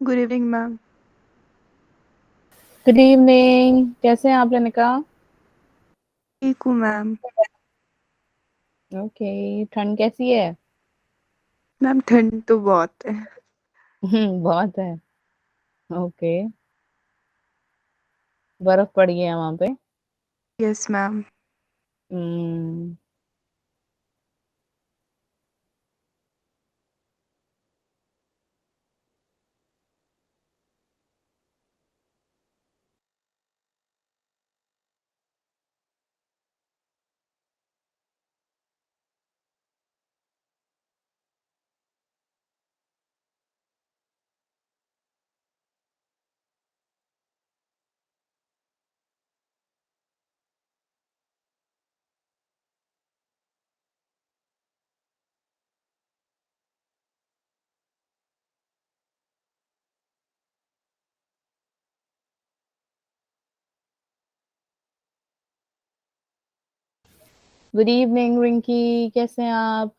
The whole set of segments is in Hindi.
Good evening ma'am. Good evening. कैसे हैं आप रेनिका? ठीक हूँ मैम। ओके। ठंड कैसी है? मैम ठंड तो बहुत है। बहुत है। ओके। बर्फ पड़ी है वहां पे? Yes ma'am. Hmm. Good evening Rinki, कैसे हैं आप?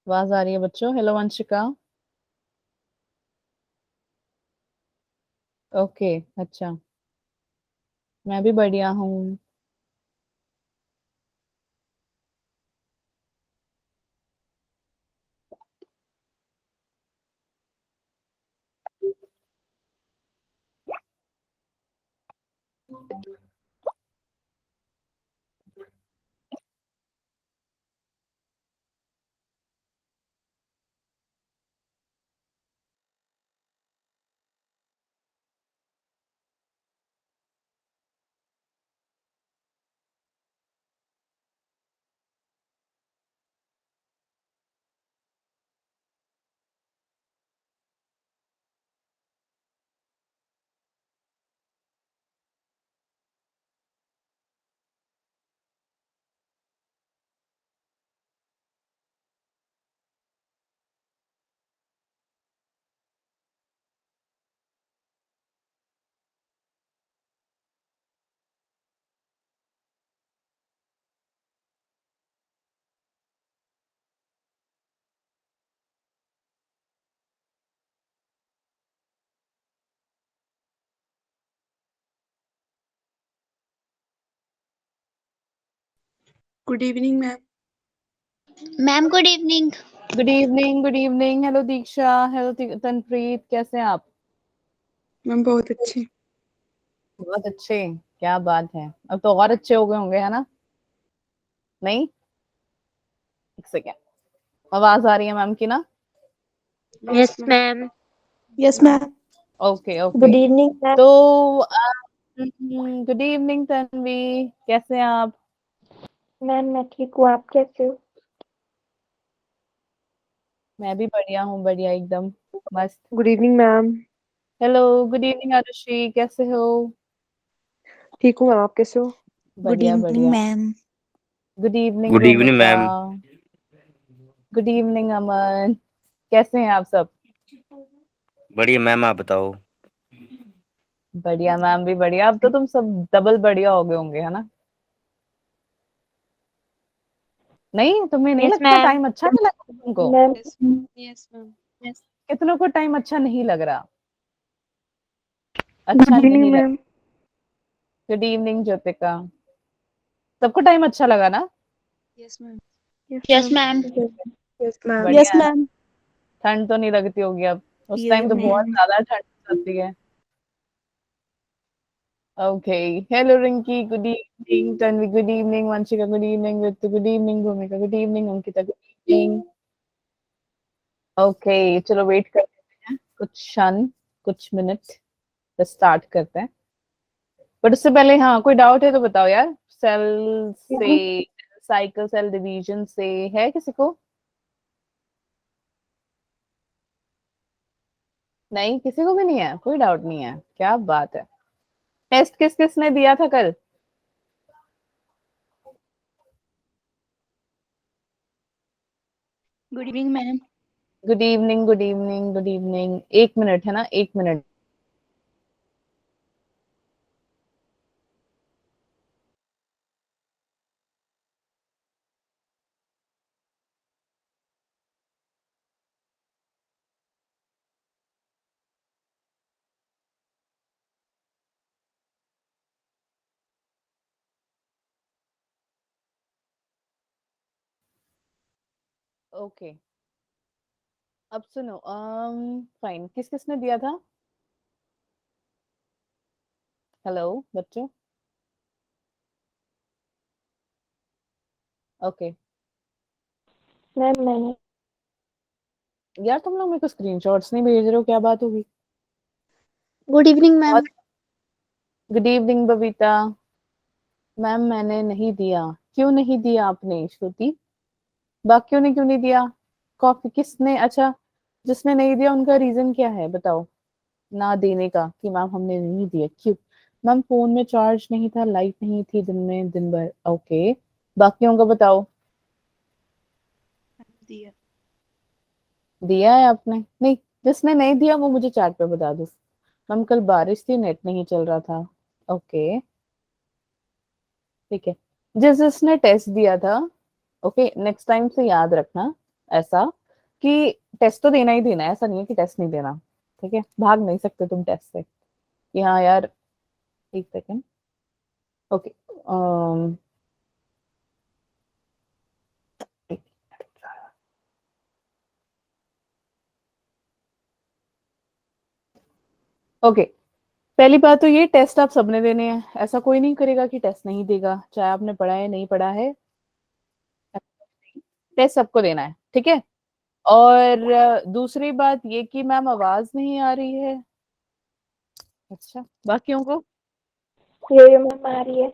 आवाज आ रही है बच्चों? हेलो वंशिका। ओके। अच्छा। मैं भी बढ़िया हूँ। Good evening ma'am. Ma'am good evening. Good evening, good evening. Hello Diksha, hello Tanpreet, कैसे हैं आप? मैम बहुत अच्छे। बहुत अच्छे। क्या बात है, अब तो और अच्छे हो गए होंगे, है ना? नहीं? एक सेकेंड। आवाज आ रही है मैम की ना? Yes yes ma'am. Ma'am. Yes ma'am. Okay okay. Good evening ma'am. तो गुड इवनिंग तन्वी, कैसे हैं आप? मैम मैं ठीक हूँ, आप कैसे हो? मैं भी बढ़िया हूँ, बढ़िया एकदम मस्त। Good evening ma'am. Hello, good evening Aarushi, कैसे हो? ठीक हूँ, आप कैसे हो? गुड बढ़िया इवनिंग बढ़िया। Ma'am. Good evening good evening Romita. Ma'am. Good evening Aman. कैसे हैं आप सब? बढ़िया मैम, आप बताओ। बढ़िया मैम भी बढ़िया। अब तो तुम सब डबल बढ़िया हो गए होंगे, है ना? नहीं, तुम्हें नहीं यस लगता मैम। टाइम अच्छा नहीं लगा तुमको? Ma'am yes. Yes ma'am. कितनों को टाइम अच्छा नहीं लग रहा? गुड अच्छा इवनिंग नहीं लग। मैम। Good evening Jyotika. सबको टाइम अच्छा लगा ना? Yes ma'am. Yes yes ma'am. Ma'am. Yes ma'am. बढ़िया यस है ना? मैम। ठंड तो नहीं लगती होगी अब? उस टाइम यस तो बहुत मैम। ज्यादा ठंड लगती है। Okay. Hello Rinki, good evening. Tanvi good evening. Vanshika good evening. Ritu good evening. Bhumika good evening. Ankita good evening. Okay, चलो वेट करते हैं कुछ क्षण, कुछ मिनट, तो स्टार्ट करते हैं। बट उससे पहले, हाँ, कोई डाउट है तो बताओ यार। सेल से, साइकिल सेल डिवीजन से है किसी को? नहीं, किसी को भी नहीं है? कोई डाउट नहीं है? क्या बात है। टेस्ट किस किस ने दिया था कल? Good evening ma'am. Good evening, good evening, good evening. एक मिनट, है ना, एक मिनट। ओके, अब सुनो, फाइन, किस किसने दिया था? हेलो बच्चों। ओके, मैम मैंने। यार तुम लोग मेरे को स्क्रीनशॉट्स नहीं भेज रहे हो, क्या बात होगी? Good evening ma'am. Good evening Babita. Ma'am मैंने नहीं दिया। क्यों नहीं दिया आपने श्रुति? बाकियों ने क्यों नहीं दिया? कॉफी किसने, अच्छा जिसने नहीं दिया उनका रीजन क्या है बताओ, ना देने का, कि मैम हमने नहीं दिया क्यों? मैम फोन में चार्ज नहीं था, लाइट नहीं थी दिन में, दिन भर। ओके, बाकियों का बताओ। दिया। दिया है आपने? नहीं, जिसने नहीं दिया वो मुझे चैट पे बता दो। मैम कल बारिश थी, नेट नहीं चल रहा था। ओके ठीक है, जिसने टेस्ट दिया था, ओके नेक्स्ट टाइम से याद रखना ऐसा कि टेस्ट तो देना ही देना है, ऐसा नहीं है कि टेस्ट नहीं देना। ठीक है, भाग नहीं सकते तुम टेस्ट से कि हाँ यार। एक सेकेंड। ओके, ओके, पहली बात तो ये, टेस्ट आप सबने देने हैं, ऐसा कोई नहीं करेगा कि टेस्ट नहीं देगा, चाहे आपने पढ़ा है नहीं पढ़ा है, टेस्ट सबको देना है। ठीक है, और दूसरी बात ये कि मैम आवाज नहीं आ रही है। अच्छा, बाकियों को यो मैम आ रही है।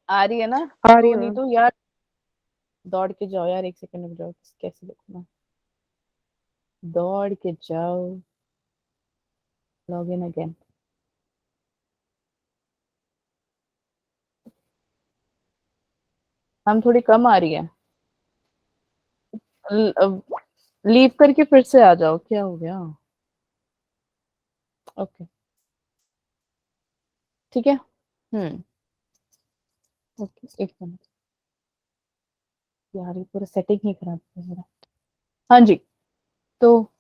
आ रही है ना? आ रही तो है नहीं मैम। तो यार दौड़ के जाओ यार, एक सेकंड रुक जाओ, कैसे देखूं मैं? दौड़ के जाओ, लॉग इन अगेन। हम थोड़ी कम आ रही है, लीव करके फिर से आ जाओ, क्या हो गया? ओके ठीक है। ओके एक मिनट, यार ये पूरा सेटिंग ही खराब है मेरा। हाँ जी, तो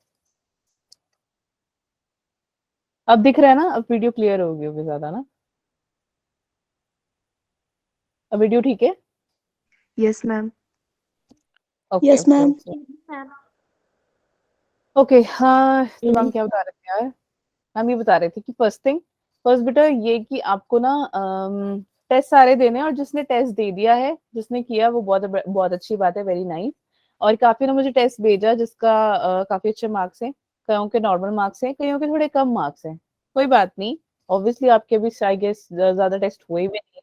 अब दिख रहा है ना? अब वीडियो क्लियर होगी होगी ज्यादा ना? अब वीडियो ठीक है? Yes ma'am. Okay yes okay ma'am. Okay okay. हाँ तो हम क्या बता रहे थे यार? हम ये बता रहे थे कि फर्स्ट थिंग, फर्स्ट बेटा ये कि आपको ना टेस्ट सारे देने हैं, और जिसने टेस्ट दे दिया है, जिसने किया, वो बहुत बहुत अच्छी बात है, वेरी नाइस। और काफी ने मुझे टेस्ट भेजा जिसका काफी अच्छे मार्क्स हैं, कईयों के नॉर्मल मार्क्स हैं, कईयों के थोड़े कम मार्क्स हैं, कोई बात नहीं। ऑब्वियसली आपके भी आई गेस ज्यादा टेस्ट हुए भी नहीं है,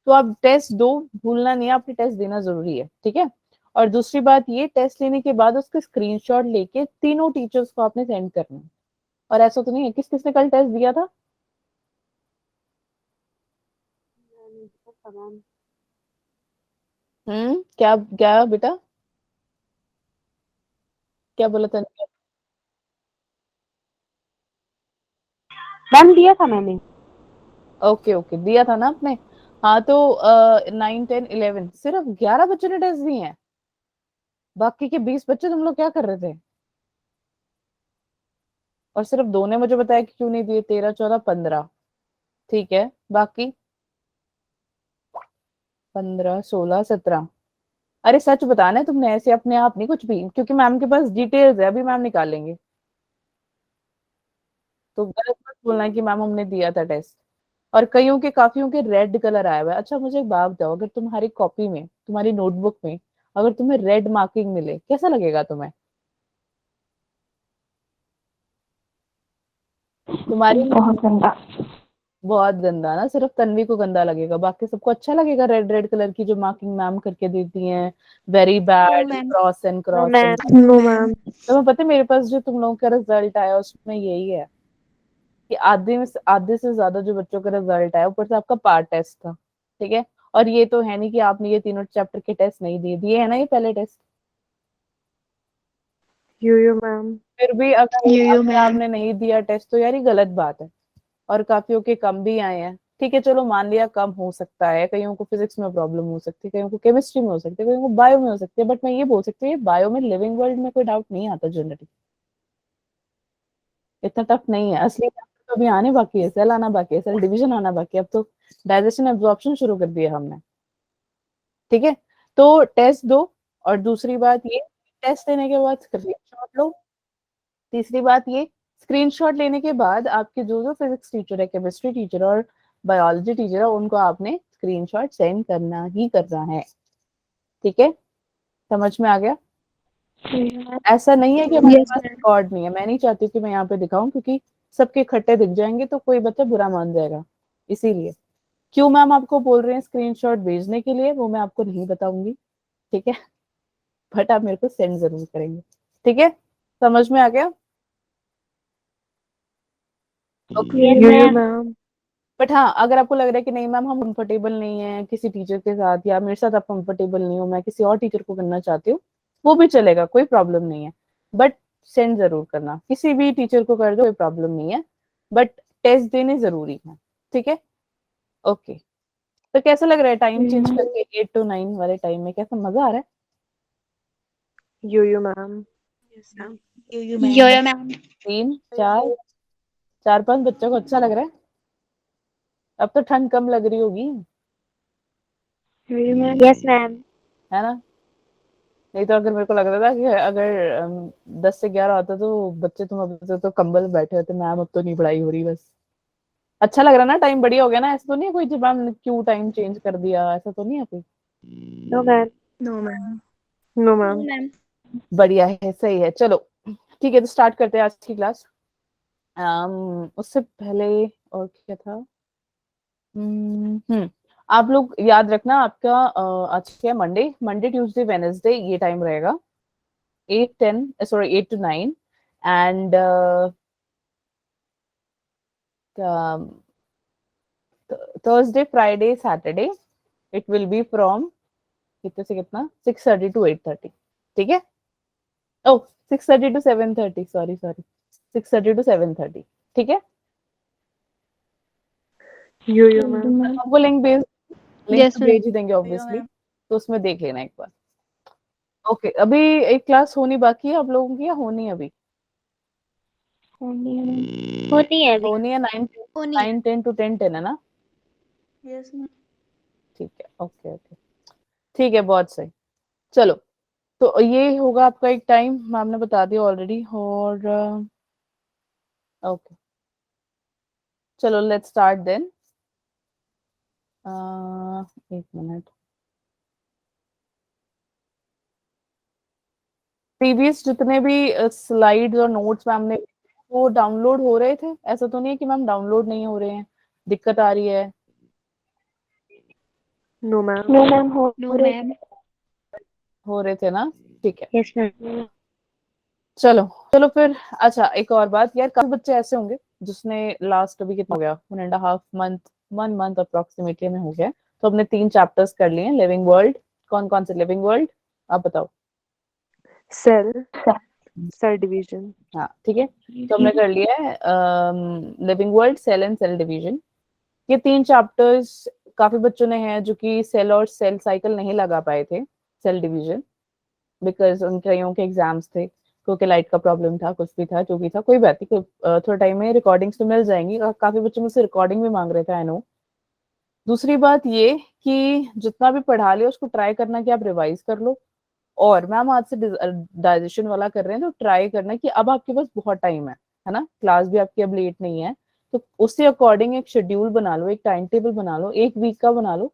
तो आप टेस्ट दो, भूलना नहीं है, आपने टेस्ट देना जरूरी है। ठीक है, और दूसरी बात ये, टेस्ट लेने के बाद उसके स्क्रीनशॉट लेके तीनों टीचर्स को आपने सेंड करना है। और ऐसा तो नहीं है, किस किसने कल टेस्ट दिया था? क्या क्या बेटा, क्या बोला था? मैम दिया था मैंने। ओके ओके, दिया था ना आपने? हाँ तो 9, 10, 11 सिर्फ 11 बच्चों ने टेस्ट दिए हैं, बाकी के 20 बच्चे तुम लोग क्या कर रहे थे? और सिर्फ दो ने मुझे बताया कि क्यों नहीं दिए, 13, 14, 15। ठीक है, बाकी 15, 16, 17। अरे सच बताना है तुमने, ऐसे अपने आप नहीं कुछ भी, क्योंकि मैम के पास डिटेल्स है, अभी मैम निकालेंगे। तो गलत मत बोलना कि मैम हमने दिया था टेस्ट। और कईयों के, काफियों के रेड कलर आया हुआ है। अच्छा मुझे एक बात बताओ, अगर तुम्हारी कॉपी में, तुम्हारी नोटबुक में अगर तुम्हें रेड मार्किंग मिले, कैसा लगेगा तुम्हें? तुम्हारी बहुत गंदा। बहुत गंदा ना, सिर्फ तन्वी को गंदा लगेगा, बाकी सबको अच्छा लगेगा। रेड रेड कलर की जो मार्किंग मैम करके देती हैं, very no bad, ma'am. Cross and no cross and. Ma'am. No ma'am. तुम्हें पता है मेरे पास जो तुम लोगों का रिजल्ट आया उसमें यही है कि आधे से ज्यादा जो बच्चों का रिजल्ट आया, ऊपर से आपका पार्ट टेस्ट था। ठीक है, और ये तो है नहीं कि आपने ये तीनों चैप्टर के टेस्ट नहीं दिए, दिए है ना ये पहले टेस्ट। यो मैम। फिर भी अगर यो अगर मैम। आपने नहीं दिया टेस्ट तो यार ये गलत बात है। और काफियों के कम भी आए हैं, ठीक है चलो मान लिया कम हो सकता है, कईयों को फिजिक्स में प्रॉब्लम हो सकती है, कईयों को केमिस्ट्री में हो सकती है, कईयों को बायो में हो सकती है, बट मैं ये बोल सकती हूँ बायो में, लिविंग वर्ल्ड में कोई डाउट नहीं आता जनरली, इतना टफ नहीं है। असली तो अभी आने बाकी है, सेल आना बाकी है, सेल डिवीजन आना बाकी है, अब तो डाइजेशन एब्जॉर्प्शन शुरू कर दिया हमने। ठीक है, तो टेस्ट दो। और दूसरी बात ये, टेस्ट लेने के बाद स्क्रीनशॉट लो। तीसरी बात ये, स्क्रीनशॉट लेने के बाद आपके जो जो फिजिक्स टीचर है, केमिस्ट्री टीचर और बायोलॉजी टीचर है, उनको आपने स्क्रीनशॉट सेंड करना ही करना है। ठीक है, समझ में आ गया? ऐसा नहीं है कि हमारे पास रिकॉर्ड नहीं है। मैं नहीं चाहती कि मैं यहाँ पे दिखाऊं, क्योंकि सबके इकट्ठे दिख जाएंगे तो कोई बच्चा बुरा मान जाएगा। इसीलिए क्यों मैम आपको बोल रहे हैं स्क्रीनशॉट भेजने के लिए, वो मैं आपको नहीं बताऊंगी। ठीक है, बट आप मेरे को सेंड जरूर करेंगे। ठीक है, समझ में आ गया? यो मैम। बट हाँ, अगर आपको लग रहा है कि नहीं मैम हम कंफर्टेबल नहीं है किसी टीचर के साथ, या मेरे साथ आप कंफर्टेबल नहीं हो, मैं किसी और टीचर को करना चाहती हूँ, वो भी चलेगा, कोई प्रॉब्लम नहीं है। बट सेंड जरूर करना, किसी भी टीचर को कर दो, कोई प्रॉब्लम नहीं है, बट टेस्ट देने जरूरी है। ठीक है, ओके। तो कैसा लग रहा है टाइम चेंज करके 8 to 9 वाले टाइम में? कैसा मजा आ रहा है? Yo ma'am. Yes ma'am. Yo ma'am. 3 4 4 5 बच्चों को अच्छा लग रहा है? अब तो ठंड कम लग रही होगी, यस मैम। है ना? नहीं तो अगर मेरे को लग रहा था कि अगर 10 से 11 होता तो बच्चे तुम अब तो कंबल में बैठे होते, मैम अब तो नहीं पढ़ाई हो रही बस। अच्छा लग रहा ना? टाइम बढ़िया हो गया ना? ऐसा तो नहीं है कोई जब मैम क्यों टाइम चेंज कर दिया, ऐसा तो नहीं है कोई? No ma'am. No ma'am. No ma'am. बढ़िया है, सही है। चलो ठीक है, तो स्टार्ट करते हैं आज की क्लास। उससे पहले और क्या था? आप लोग याद रखना, आपका आज क्या है? मंडे ट्यूसडे वेनेसडे ये टाइम रहेगा 8 to 9, and Thursday Friday Saturday it will be from कितने से कितना? 6:30 to 8:30। ठीक है? ओ 6:30 to 7:30, सॉरी 6:30 to 7:30। ठीक है, यो मैम। आपको लिंक Yes, तो भेज ही देंगे ऑब्वियसली, तो उसमें देख लेना एक बार। ओके, अभी एक क्लास होनी बाकी है आप लोगों की, या होनी है अभी? होती है अभी। होनी है 9 10 to 10 10 है ना? Yes ma'am. ठीक है, ओके ओके, ठीक है, बहुत सही। चलो, तो ये होगा आपका एक टाइम, मैम ने बता दिया ऑलरेडी। और ओके, चलो लेट्स स्टार्ट देन। एक मिनट, प्रीवियस जितने भी स्लाइड्स और नोट्स मैम ने, वो डाउनलोड हो रहे थे? ऐसा तो नहीं है कि मैम डाउनलोड नहीं हो रहे हैं, दिक्कत आ रही है? No ma'am. No ma'am. No ma'am. हो रहे थे ना? ठीक है, यस मैम। चलो चलो फिर। अच्छा, एक और बात यार, काफी बच्चे ऐसे होंगे जिसने लास्ट अभी कितना हो गया, 1.5 month 1 month अप्रोक्सीमेटली में हो गया, तो हमने 3 चैप्टर्स कर लिए हैं। लिविंग वर्ल्ड, कौन कौन से लिविंग वर्ल्ड आप बताओ? सेल। Cell division. हाँ ठीक है, तो हमने कर लिया है living world, cell and cell division. ये 3 चैप्टर्स काफी बच्चों ने हैं जो कि सेल और सेल साइकिल नहीं लगा पाए थे, सेल डिवीजन, बिकॉज उनके कईयों के एग्जाम्स थे, क्योंकि लाइट का प्रॉब्लम था, कुछ भी था, जो भी था, कोई बात नहीं, थोड़ा टाइम में रिकॉर्डिंग्स तो मिल जाएंगी। काफी बच्चे मुझसे रिकॉर्डिंग भी मांग रहे थे, आई नो। दूसरी बात ये कि जितना भी पढ़ा लिया उसको ट्राई करना कि आप रिवाइज कर लो। और मैम आज से डाइजेशन वाला कर रहे हैं, तो ट्राई करना कि अब आपके पास बहुत टाइम है ना? क्लास भी आपकी अब लेट नहीं है, तो उससे अकॉर्डिंग एक शेड्यूल बना लो, एक टाइम टेबल बना लो, एक वीक का बना लो,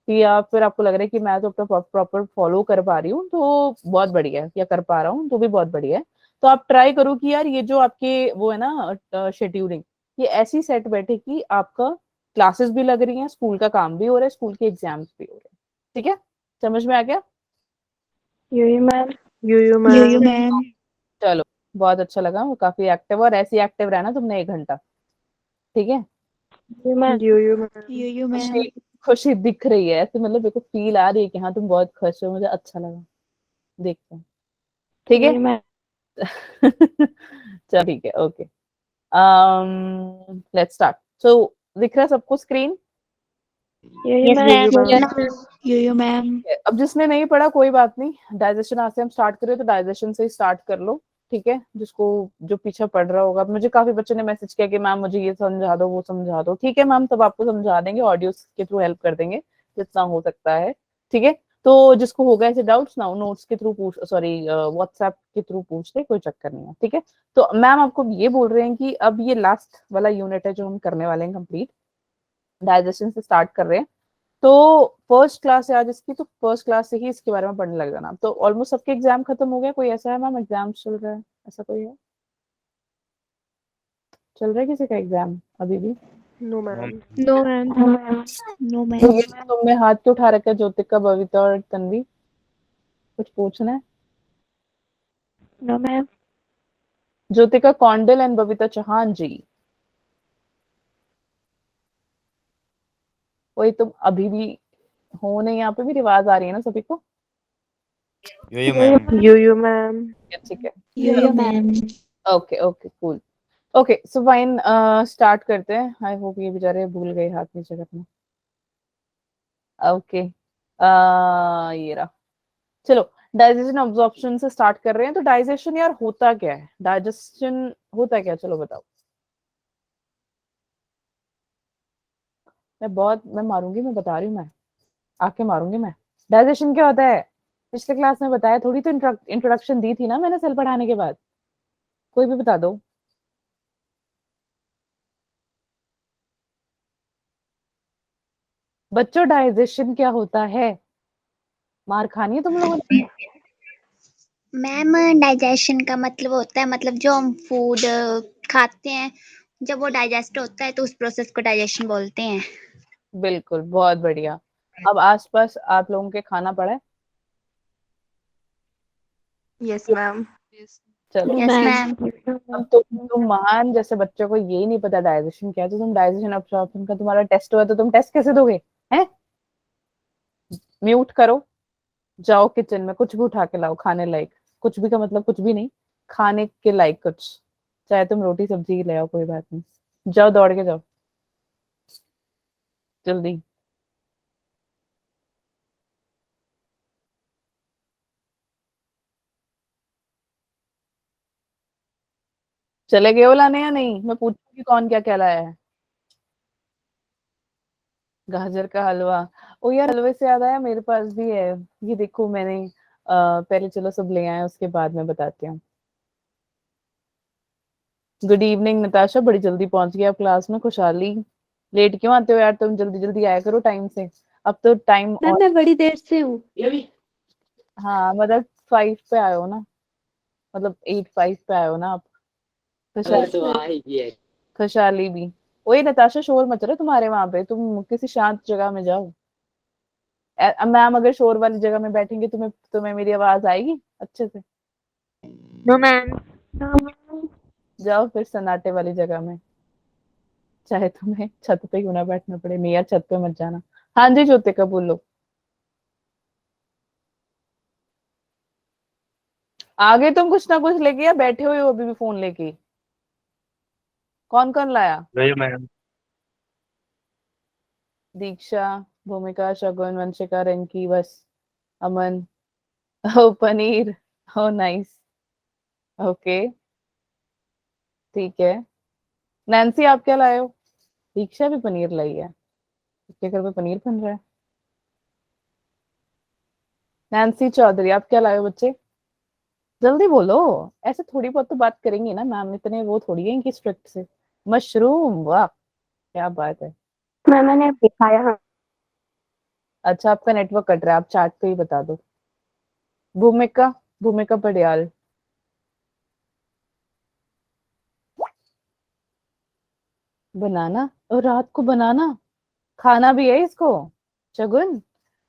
कि या फिर आपको लग रहा है कि मैं तो अपना प्रॉपर फॉलो कर पा रही हूँ तो बहुत बढ़िया है, या कर पा रहा हूँ तो भी बहुत बढ़िया है। तो आप ट्राई करो कि यार ये जो आपके वो है ना शेड्यूलिंग, ये ऐसी सेट बैठे कि आपका क्लासेस भी लग रही हैं, स्कूल का काम भी हो रहा है, स्कूल के एग्जाम्स भी हो रहे हैं। ठीक है, समझ में आ गया? यो मैम। Yo ma'am. चलो, बहुत अच्छा लगा, वो काफी एक्टिव, और ऐसी एक्टिव रहना तुमने 1 घंटा। ठीक है, यो मैम। Yo ma'am. यो खुशी खुशी दिख रही है ऐसे, मतलब मेरे को फील आ रही है कि हाँ तुम बहुत खुश हो, मुझे अच्छा लगा, देखते हैं। ठीक है, मैम। चलो ठीक है, ओके, लेट्स स्टार्ट। सो दिख रहा है सबको स्क्रीन? यो मैम। अब जिसने नहीं पढ़ा कोई बात नहीं, डाइजेशन आज से हम स्टार्ट करें तो डाइजेशन से ही स्टार्ट कर लो। ठीक है, जिसको जो पीछे पढ़ रहा होगा, मुझे काफी बच्चों ने मैसेज किया कि मैम मुझे ये समझा दो, वो समझा दो। ठीक है मैम, तब आपको समझा देंगे, ऑडियो के थ्रू हेल्प कर देंगे जितना हो सकता है। ठीक है, तो जिसको होगा ऐसे डाउट्स ना नोट्स के थ्रू पूछ, सॉरी व्हाट्सएप के थ्रू पूछ ले, कोई चक्कर नहीं है, ठीक है। तो मैम आपको ये बोल रहे हैं कि अब ये लास्ट वाला यूनिट है जो हम करने वाले हैं कंप्लीट, डाइजेशन से स्टार्ट कर रहे हैं। तो फर्स्ट क्लास है आज इसकी, तो फर्स्ट क्लास से ही इसके बारे में पढ़ने लग जाना। तो ऑलमोस्ट सबके एग्जाम खत्म हो गया, कोई ऐसा है मैम एग्जाम चल रहा है, ऐसा कोई है, चल रहा है किसी का एग्जाम अभी भी? No, ma'am. No, ma'am. No, तो ma'am. ये तुमने हाथ क्यों उठा रखा है, ज्योतिका, बबीता और तन्वी, कुछ पूछना है? No, ma'am. Jyotika Kaundal and Babita Chauhan ji, वही तुम अभी भी हो नहीं, यहाँ पे भी आवाज आ रही है ना सभी को? यो मैम। You, ma'am. ठीक है, Yo-yo, ma'am. Okay okay cool, okay so fine, start करते हैं। आई होप ये बेचारे भूल गए हाथ नीचे करना। ओके ये रहा, चलो डाइजेशन अब्जॉर्प्शन से स्टार्ट कर रहे हैं। तो डाइजेशन यार होता क्या है, डाइजेशन होता क्या, चलो बताओ। मैं मारूंगी, मैं बता रही हूँ, मैं आके मारूंगी मैं। डाइजेशन क्या होता है, पिछले क्लास में बताया थोड़ी, तो इंट्रोडक्शन दी थी ना मैंने सेल पढ़ाने के बाद, कोई भी बता दो। बच्चों डाइजेशन क्या होता है, मार खानी है तुम लोगों ने। मैम डाइजेशन का मतलब होता है, मतलब जो हम फूड खाते हैं जब वो डाइजेस्ट होता है तो उस प्रोसेस को डाइजेशन बोलते हैं। बिल्कुल, बहुत बढ़िया। अब आसपास आप लोगों के खाना पड़ा है? Yes, ma'am. चलो, यस Ma'am. मैम। अब तुम महान जैसे बच्चों को यही नहीं पता डाइजेशन क्या है, तो तुम डाइजेशन अब्जॉर्प्शन का तुम्हारा टेस्ट हुआ तो तुम टेस्ट कैसे दोगे हैं? म्यूट करो, जाओ किचन में कुछ भी उठा के लाओ खाने लायक, कुछ भी का मतलब कुछ भी नहीं, खाने के लायक कुछ, चाहे तुम रोटी सब्जी ले आओ, कोई बात नहीं, जाओ दौड़ के जाओ जल्दी। चले गए हो लाने या नहीं, मैं पूछूंगी कौन क्या क्या लाया है। गाजर का हलवा, ओ यार हलवे से याद आया, मेरे पास भी है, ये देखो मैंने पहले चलो सब ले आए उसके बाद मैं बताती हूँ। गुड इवनिंग नताशा, बड़ी जल्दी पहुंच गया आप क्लास में। खुशहाली, लेट क्यों आते हो यार, तुम जल्दी जल्दी आया करो टाइम से, अब तो टाइम मैम और। मैं बड़ी देर से हूँ। हाँ मतलब 5 पे आए हो ना, मतलब 8:05 पे आए हो ना आप। खुशहाली, खुशहाली भी। वही नताशा, शोर मच रहा है तुम्हारे वहां पे, तुम किसी शांत जगह में जाओ। मैम अगर शोर वाली जगह में बैठेंगे तुम्हें तुम्हें मेरी आवाज आएगी अच्छे से? No, ma'am. No, ma'am. जाओ फिर सन्नाटे वाली जगह में, चाहे तुम्हें छत पे क्यों ना बैठना पड़े, नहीं यार छत पे मत जाना। हाँ जी ज्योतिका बोलो। आगे तुम कुछ ना कुछ लेके या बैठे हुए हो अभी भी फोन लेके? कौन कौन लाया? यो मैम। दीक्षा, भूमिका, शगुन, वंशिका, रिंकी, बस अमन। ओ पनीर, ओ नाइस, ओके ठीक है। नैन्सी आप क्या लाए हो? दीक्षा भी पनीर लाई है, उसके घर पे पनीर बन रहा है। नैन्सी चौधरी आप क्या लाए हो बच्चे, जल्दी बोलो, ऐसे थोड़ी बहुत तो बात करेंगी ना मैम, इतने वो थोड़ी है इनकी स्ट्रिक्ट से। मशरूम, वाह क्या बात है। मैम मैंने दिखाया। अच्छा आपका नेटवर्क कट रहा है, आप चार्ट पे ही बता दो। भूमिका, भूमिका पडियाल, बनाना, और रात को बनाना खाना भी है इसको? शगुन,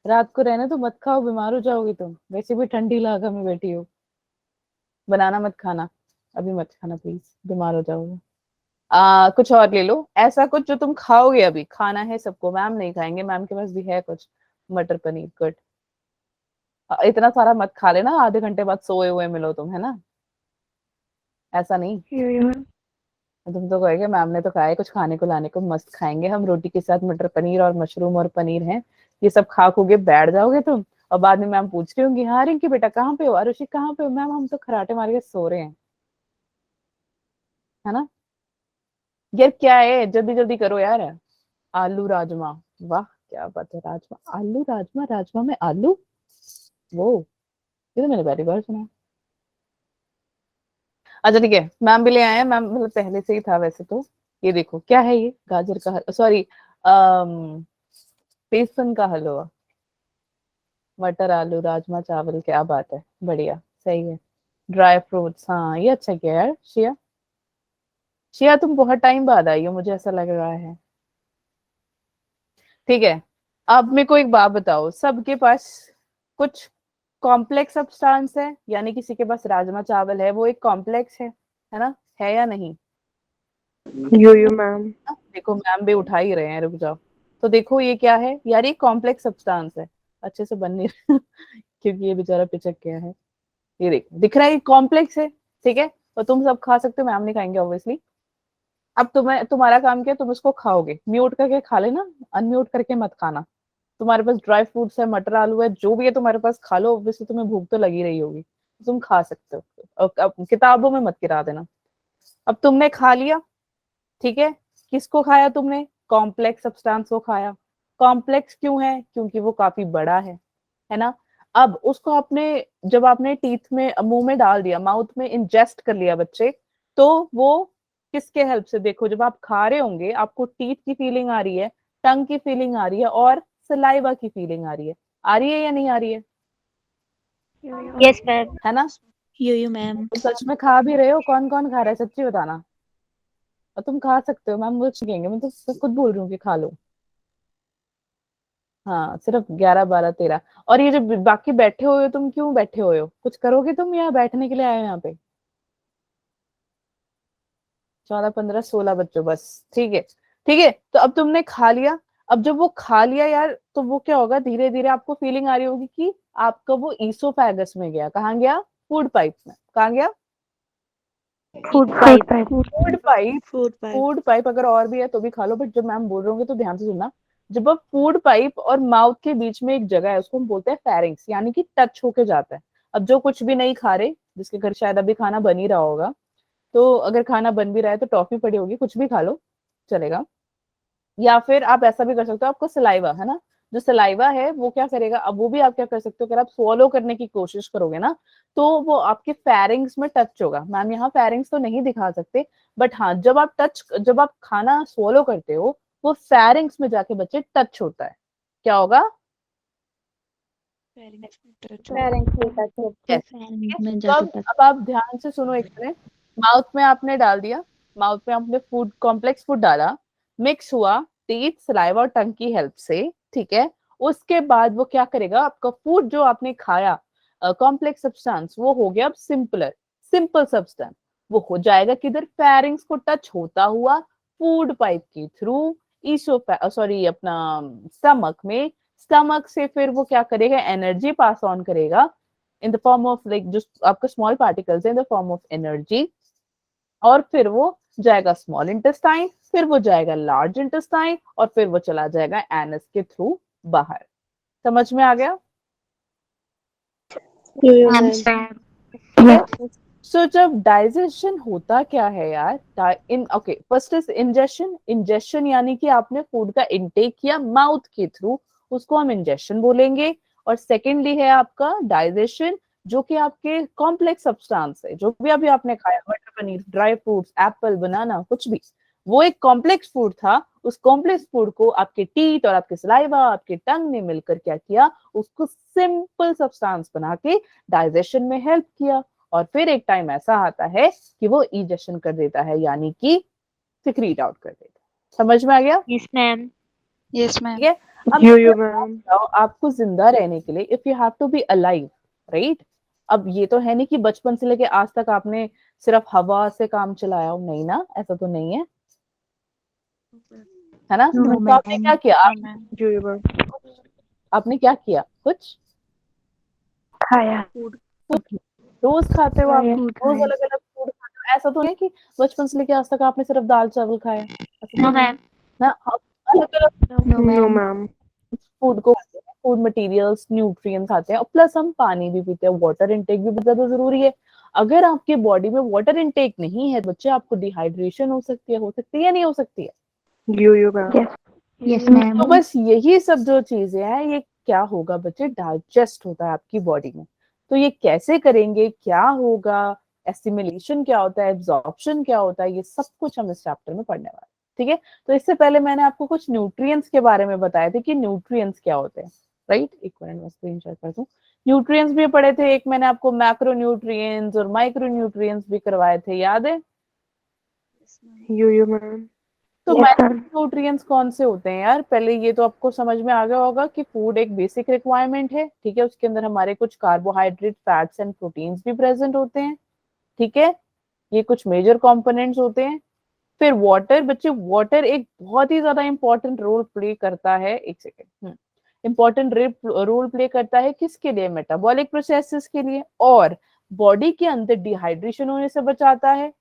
रात को रहने तो मत खाओ, बीमार हो जाओगी तुम, वैसे भी ठंडी इलाका में बैठी हो। बनाना मत खाना, अभी मत खाना प्लीज, बीमार हो जाओगे। कुछ और ले लो, ऐसा कुछ जो तुम खाओगे, अभी खाना है सबको, मैम नहीं खाएंगे, मैम के पास भी है कुछ मटर पनीर, गुड। इतना सारा मत खा लेना, आधे घंटे बाद सोए हुए मिलो तुम, है ना? ऐसा नहीं, यो-यो मैम। तुम तो कहोगे मैम ने तो कहा है कुछ खाने को लाने को, मस्त खाएंगे हम, रोटी के साथ मटर पनीर और मशरूम और पनीर है, ये सब खा खूगे बैठ जाओगे तुम, और बाद में मैम पूछ रही होंगी, हाँ रिंकी बेटा कहाँ पे हो, आरुषि कहाँ पे हो, मैम हम तो खराटे मार के सो रहे हैं, है ना? यार क्या है, जल्दी जल्दी करो यार। आलू राजमा, वाह क्या बात है, राजमा, आलू राजमा, राजमा में आलू, वो ये तो मैंने पहली बार सुना। अच्छा ठीक है, मैम भी ले आए हैं, मैम मतलब पहले से ही था वैसे तो। ये देखो क्या है, ये गाजर का सॉरी बेसन का हलवा, मटर आलू राजमा चावल, क्या बात है, बढ़िया सही है। ड्राई फ्रूट्स, हाँ ये अच्छा किया यार शिया। शिया तुम बहुत टाइम बाद आई हो मुझे ऐसा लग रहा है। ठीक है, अब मेरे को एक बात बताओ, सबके पास कुछ कॉम्प्लेक्स सब्सटेंस है, यानी किसी के पास राजमा चावल है वो एक कॉम्प्लेक्स है ना, है या नहीं? यो मैम। देखो मैम भी उठा ही रहे हैं, रुक जाओ। तो देखो ये क्या है यार, ये कॉम्प्लेक्स सब्सटेंस है, अच्छे से बन नहीं रहा क्योंकि ये बेचारा पिचक गया है। ये देखो दिख रहा है, कॉम्प्लेक्स है, ठीक है। और तुम सब खा सकते हो, मैम नहीं खाएंगे ऑब्वियसली। अब तुम्हारा काम क्या है, तुम इसको खाओगे, म्यूट करके खा लेना, अनम्यूट करके मत खाना। तुम्हारे पास ड्राई फ्रूट्स है, मटर आलू है, जो भी है तुम्हारे पास, खा लो, ऑब्वियसली तुम्हें भूख तो लगी रही होगी, तुम खा सकते हो। अब किताबों में मत गिरा देना। अब तुमने खा लिया, ठीक है। किसको खाया तुमने? कॉम्प्लेक्स सब्सटेंस को खाया। कॉम्प्लेक्स क्यों है? क्योंकि वो काफी बड़ा है ना। अब उसको आपने, जब आपने टीथ में, मुंह में डाल दिया, माउथ में इंजेस्ट कर लिया बच्चे, तो वो किसके हेल्प से? देखो जब आप खा रहे होंगे आपको टीथ की फीलिंग आ रही है, टंग की फीलिंग आ रही है, और सलाइवा की फीलिंग आ रही है या नहीं आ रही है? Yes ma'am. है ना। यो मैम। तुम सच में खा भी रहे हो? कौन कौन खा रहा है सच्ची बताना। और तुम खा सकते हो, मैम कुछ नहीं कहेंगे, मैं तो खुद बोल रही हूँ कि खा लो। हाँ सिर्फ 11 12 13। और ये जो बाकी बैठे हुए हो, तुम क्यों बैठे हुए हो? कुछ करोगे तुम या बैठने के लिए आए हो यहाँ पे? 14 15 16 बच्चों बस, ठीक है। ठीक है, तो अब तुमने खा लिया। अब जब वो खा लिया यार, तो वो क्या होगा, धीरे धीरे आपको फीलिंग आ रही होगी कि आपका वो ईसोफेगस में गया। कहाँ गया? फूड पाइप में। कहाँ गया? Food pipe. Food pipe. Food pipe अगर और भी है तो भी खा लो, बट जब मैम बोल रहे होंगे तो ध्यान से सुनना। जब आप फूड पाइप और माउथ के बीच में एक जगह है, उसको हम बोलते हैं फेरिंग्स, यानी कि टच होके जाता है। अब जो कुछ भी नहीं खा रहे, जिसके घर शायद अभी खाना बन ही रहा होगा, तो अगर खाना बन भी रहा है तो टॉफी पड़ी होगी, कुछ भी खा लो चलेगा। या फिर आप ऐसा भी कर सकते हो, आपको सलाइवा है ना, जो सलाइवा है वो क्या करेगा, अब वो भी आप क्या कर सकते हो, अगर आप स्वॉलो करने की कोशिश करोगे ना, तो वो आपके फेरिंग्स में टच होगा। मैम यहाँ फेरिंग्स तो नहीं दिखा सकते, बट हाँ जब आप खाना स्वॉलो करते हो, वो फेरिंग्स में जाके बच्चे टच होता है। क्या होगा? Yes. में तो अब आप ध्यान से सुनो एक मिनट। माउथ में आपने डाल दिया, माउथ में आपने फूड, कॉम्प्लेक्स फूड डाला, मिक्स हुआ टीथ, सलाइवा और टंग की हेल्प से, ठीक है। उसके बाद वो क्या करेगा, आपका फूड जो आपने खाया, कॉम्प्लेक्स सब्सटेंस, वो हो गया अब सिंपल सब्सटेंस। वो हो जाएगा किधर? फेरिंग्स को टच होता हुआ फूड पाइप के थ्रू सॉरी अपना स्टमक में। स्टमक से फिर वो क्या करेगा, एनर्जी पास ऑन करेगा in the form of like जो आपका small particles in the form of energy, और फिर वो जाएगा स्मॉल इंटेस्टाइन, फिर वो जाएगा लार्ज इंटेस्टाइन, और फिर वो चला जाएगा एनस के थ्रू बाहर। समझ में आ गया? सो जब डाइजेशन होता क्या है यार, in okay first is ingestion. Ingestion यानी कि आपने फूड का इनटेक किया माउथ के थ्रू, उसको हम इंजेशन बोलेंगे। और सेकेंडली है आपका डाइजेशन, जो कि आपके कॉम्प्लेक्स सब्सटेंस है, जो भी अभी आपने खाया, मटर पनीर, ड्राई फ्रूट्स, एप्पल, बनाना, कुछ भी, वो एक कॉम्प्लेक्स फूड था। उस कॉम्प्लेक्स फूड को आपके टीथ और आपके सलाइवा, आपके टंग ने मिलकर क्या किया, उसको सिंपल सब्सटेंस बना के डाइजेशन में हेल्प किया। और फिर एक टाइम ऐसा आता है कि वो इजेशन कर देता है, यानी कि सिक्रीट आउट कर देता है। समझ में आ गया? Yes ma'am. ठीक है। अब यो मैम। आपको जिंदा रहने के लिए, if you have to be alive, right. अब ये तो है नहीं कि बचपन से लेके आज तक आपने सिर्फ हवा से काम चलाया हो, नहीं ना, ऐसा तो नहीं है ना। तो आपने क्या किया, यो मैम। आपने क्या किया, कुछ खाया। रोज खाते हो आप, खाया। रोज अलग अलग फूड खाते हो। ऐसा तो नहीं कि बचपन से लेके आज तक आपने सिर्फ दाल चावल खाया, ऐसा तो नहीं ना। अलग अलग नो मैम। फूड को, फूड मटेरियल्स, न्यूट्रिएंट्स खाते हैं, और प्लस हम पानी भी पीते हैं। वाटर इनटेक भी बहुत ज्यादा जरूरी है। अगर आपके बॉडी में वाटर इनटेक नहीं है बच्चे, आपको डिहाइड्रेशन हो सकती है या नहीं हो सकती है? Yo ma'am. Yes ma'am. तो बस यही सब जो चीजें हैं, ये क्या होगा बच्चे, डाइजेस्ट होता है आपकी बॉडी में। तो ये कैसे करेंगे, क्या होगा, एसिमिलेशन क्या होता है, एब्जॉर्प्शन क्या होता है, ये सब कुछ हम इस चैप्टर में पढ़ने वाले हैं। ठीक है, तो इससे पहले मैंने आपको कुछ न्यूट्रिएंट्स के बारे में बताए थे कि न्यूट्रिएंट्स क्या होते हैं, राइट। एक मिनट में स्क्रीन शेयर कर दूं। न्यूट्रिएंट्स भी पढ़े थे, एक मैंने आपको मैक्रो न्यूट्रिएंट्स और माइक्रो न्यूट्रिएंट्स भी करवाए थे, याद है। Yo ma'am. तो Yes, माइक्रो sir. न्यूट्रिएंट्स कौन से होते हैं यार, पहले ये तो आपको समझ में आ गया होगा कि फूड एक बेसिक रिक्वायरमेंट है, ठीक है, उसके अंदर हमारे कुछ कार्बोहाइड्रेट, फैट्स एंड प्रोटीन्स भी प्रेजेंट होते हैं, ठीक है, ये कुछ मेजर कंपोनेंट्स होते हैं। फिर वाटर, बच्चे वाटर एक बहुत ही ज्यादा इंपॉर्टेंट रोल प्ले करता है, एक सेकेंड, इंपॉर्टेंट रोल प्ले करता है किसके लिए, मेटाबॉलिक प्रोसेसेस के लिए, और बॉडी के अंदर डिहाइड्रेशन होने से बचाता है।